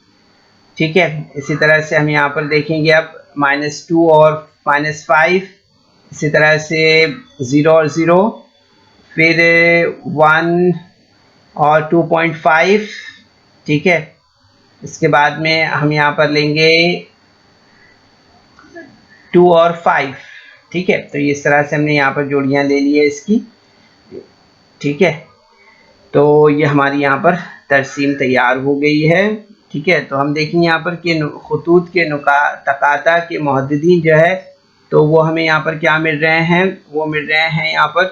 ठीक है, इसी तरह से हम यहाँ पर देखेंगे अब -2 और -5, इसी तरह से 0 और 0, फिर 1 और 2.5। ठीक है, इसके बाद में हम यहाँ पर लेंगे 2 और 5। ठीक है, तो इस तरह से हमने यहाँ पर जोड़ियाँ ले ली है इसकी। ठीक है, तो ये हमारी यहाँ पर तरसीम तैयार हो गई है। ठीक है, तो हम देखेंगे यहाँ पर कि खतूत के तकाता के मुहद्दिदीन जो है तो वो हमें यहाँ पर क्या मिल रहे हैं, वो मिल रहे हैं यहाँ पर,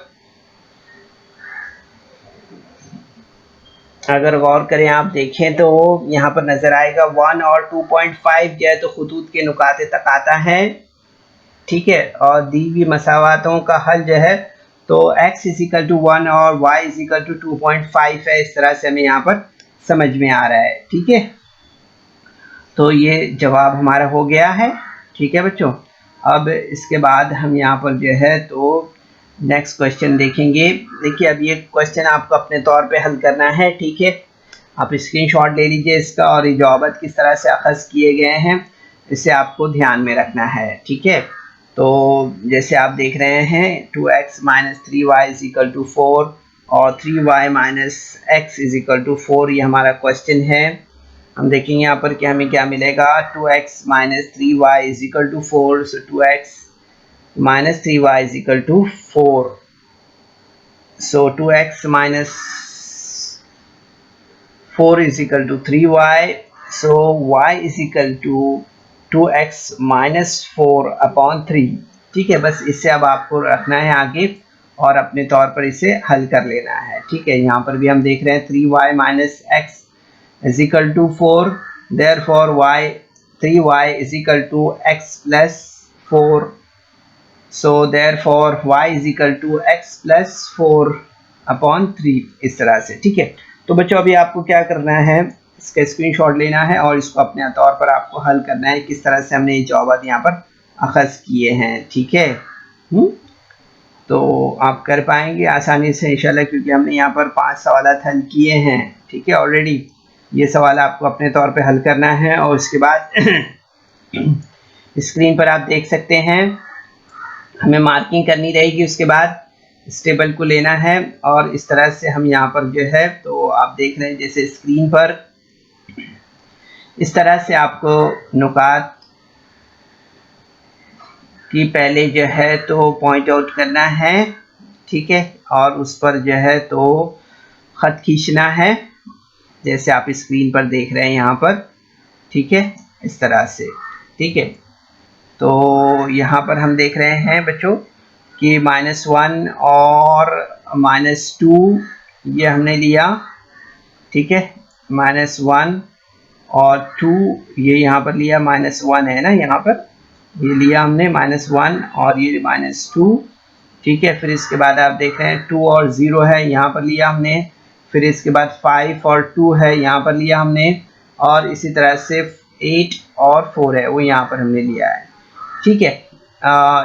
अगर गौर करें आप देखें तो यहाँ पर नज़र आएगा 1 और 2.5 जो है तो खतूत के नुकाते तकाता है। ठीक है, और दी हुई मसावातों का हल जो है तो x = 1 और y = 2.5 है। इस तरह से हमें यहाँ पर समझ में आ रहा है। ठीक है, तो ये जवाब हमारा हो गया है। ठीक है बच्चों, अब इसके बाद हम यहाँ पर जो है तो नेक्स्ट क्वेश्चन देखेंगे। देखिए, अब ये क्वेश्चन आपको अपने तौर पे हल करना है। ठीक है, आप स्क्रीनशॉट ले लीजिए इसका, और ये जवाब किस तरह से अखज़ किए गए हैं इसे आपको ध्यान में रखना है। ठीक है, तो जैसे आप देख रहे हैं 2x - 3y = 4 और 3y - x = 4, ये हमारा क्वेश्चन है। हम देखेंगे यहाँ पर कि हमें क्या मिलेगा, 2x minus 3y is equal to 4। So 2x minus 3y is equal to 4। So 2x minus 4 is equal to 3y. So y is equal to 2x minus 4 upon 3। ठीक है, बस इससे अब आपको रखना है आगे और अपने तौर पर इसे हल कर लेना है। ठीक है, यहाँ पर भी हम देख रहे हैं 3y minus x is equal to 4, therefore y 3y is equal to x plus 4। So therefore y is equal to x plus 4 upon 3, इस तरह से। ठीक है, तो बच्चों अभी आपको क्या करना है, इसका स्क्रीनशॉट लेना है और इसको अपने तौर पर आपको हल करना है किस तरह से हमने ये जवाब यहाँ पर अखज़ किए हैं। ठीक है, तो आप कर पाएंगे आसानी से इंशाल्लाह, क्योंकि हमने यहाँ पर 5 सवाल हल किए हैं। ठीक है, ऑलरेडी ये सवाल आपको अपने तौर पे हल करना है और उसके बाद स्क्रीन पर आप देख सकते हैं हमें मार्किंग करनी रहेगी। उसके बाद इस टेबल को लेना है और इस तरह से हम यहाँ पर जो है, तो आप देख रहे हैं जैसे स्क्रीन पर इस तरह से आपको नुकात की पहले जो है तो पॉइंट आउट करना है। ठीक है, और उस पर जो है तो ख़त खींचना है, जैसे आप स्क्रीन पर देख रहे हैं यहाँ पर। ठीक है, इस तरह से। ठीक है, तो यहाँ पर हम देख रहे हैं बच्चों कि -1 और -2 ये हमने लिया। ठीक है, -1 और 2 ये यहाँ पर लिया, -1 है ना यहाँ पर, ये लिया हमने -1 और ये -2। ठीक है, फिर इसके बाद आप देख रहे हैं 2 और 0 है यहाँ पर लिया हमने, फिर इसके बाद 5 और 2 है यहाँ पर लिया हमने, और इसी तरह से 8 और 4 है वो यहाँ पर हमने लिया है। ठीक है,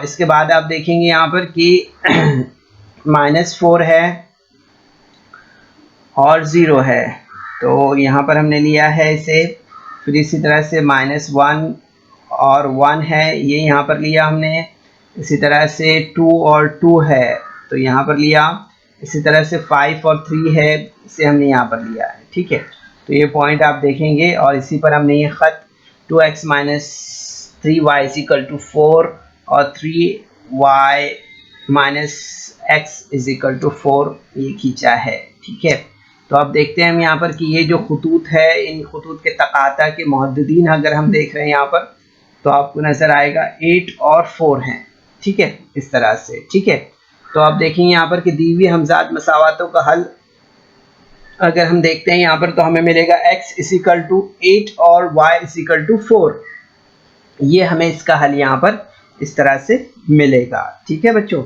इसके बाद आप देखेंगे यहाँ पर कि -4 है और 0 है, तो यहाँ पर हमने लिया है इसे। फिर इसी तरह से -1 और 1 है, ये यहाँ पर लिया हमने। इसी तरह से 2 और 2 है तो यहाँ पर लिया। इसी तरह से 5 और 3 है, इसे हमने यहाँ पर लिया है। ठीक है, तो ये पॉइंट आप देखेंगे और इसी पर हमने ये ख़त 2x minus 3y is equal to 4 और 3y minus x is equal to 4 ये खींचा है। ठीक है, तो अब देखते हैं हम यहाँ पर कि ये जो खतूत है, इन खतूत के तकाता के मुहद्दिदीन अगर हम देख रहे हैं यहाँ पर, तो आपको नज़र आएगा 8 और 4 हैं। ठीक है, इस तरह से। ठीक है, तो आप देखेंगे यहाँ पर कि दी हुई हमजाद मसावातों का हल अगर हम देखते हैं यहाँ पर, तो हमें मिलेगा x इज इक्वल टू 8 और y इज इक्वल टू 4। ये हमें इसका हल यहाँ पर इस तरह से मिलेगा। ठीक है बच्चों,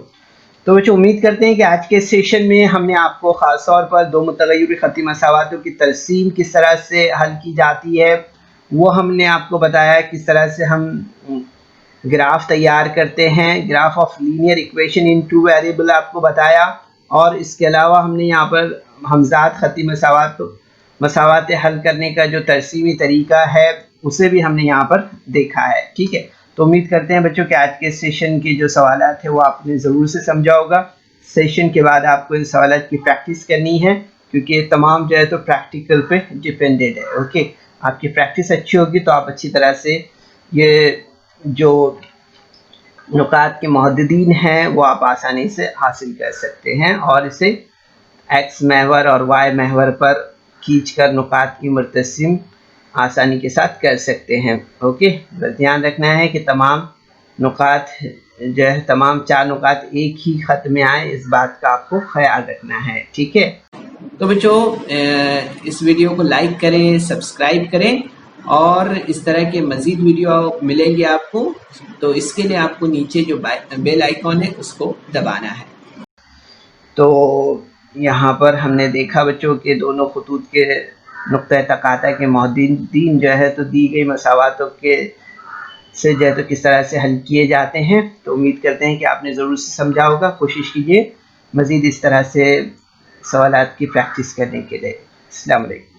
तो बच्चों उम्मीद करते हैं कि आज के सेशन में हमने आपको ख़ास तौर पर दो मुतग़य्यर ख़ती मसावातों की तरसीम किस तरह से हल की जाती है वो हमने आपको बताया, किस तरह से हम ग्राफ तैयार करते हैं, graph of linear equation in two variable आपको बताया, और इसके अलावा हमने यहाँ पर हमजाद ख़ती मसावात हल करने का जो तरसीमी तरीका है उसे भी हमने यहाँ पर देखा है। ठीक है, तो उम्मीद करते हैं बच्चों कि आज के सेशन के जो सवाल थे वो आपने ज़रूर से समझा होगा। सेशन के बाद आपको इन सवाल की प्रैक्टिस करनी है, क्योंकि ये तमाम जो है तो प्रैक्टिकल पे डिपेंडेड है। ओके, आपकी प्रैक्टिस अच्छी होगी तो आप अच्छी तरह से ये जो नुकात के मुहद्दिदीन हैं वो आप आसानी से हासिल कर सकते हैं और इसे एक्स महवर और वाई महवर पर खींचकर नुकात की मुर्तसिम आसानी के साथ कर सकते हैं। ओके, बस ध्यान रखना है कि तमाम नुकात जो है, तमाम 4 नुकात एक ही ख़त में आए, इस बात का आपको ख्याल रखना है। ठीक है, तो बच्चों इस वीडियो को लाइक करें, सब्सक्राइब करें और इस तरह के मज़ीद वीडियो मिलेंगे आपको, तो इसके लिए आपको नीचे जो बेल आइकॉन है उसको दबाना है। तो यहाँ पर हमने देखा बच्चों के दोनों खतूत के नुक्ता तकाता के मुहद्दिदीन जो है तो दी गई मसावातों के से जो है तो किस तरह से हल किए जाते हैं। तो उम्मीद करते हैं कि आपने ज़रूर से समझा होगा। कोशिश कीजिए मज़ीद इस तरह से सवालात की प्रैक्टिस करने के लिए। अस्सलाम वालेकुम।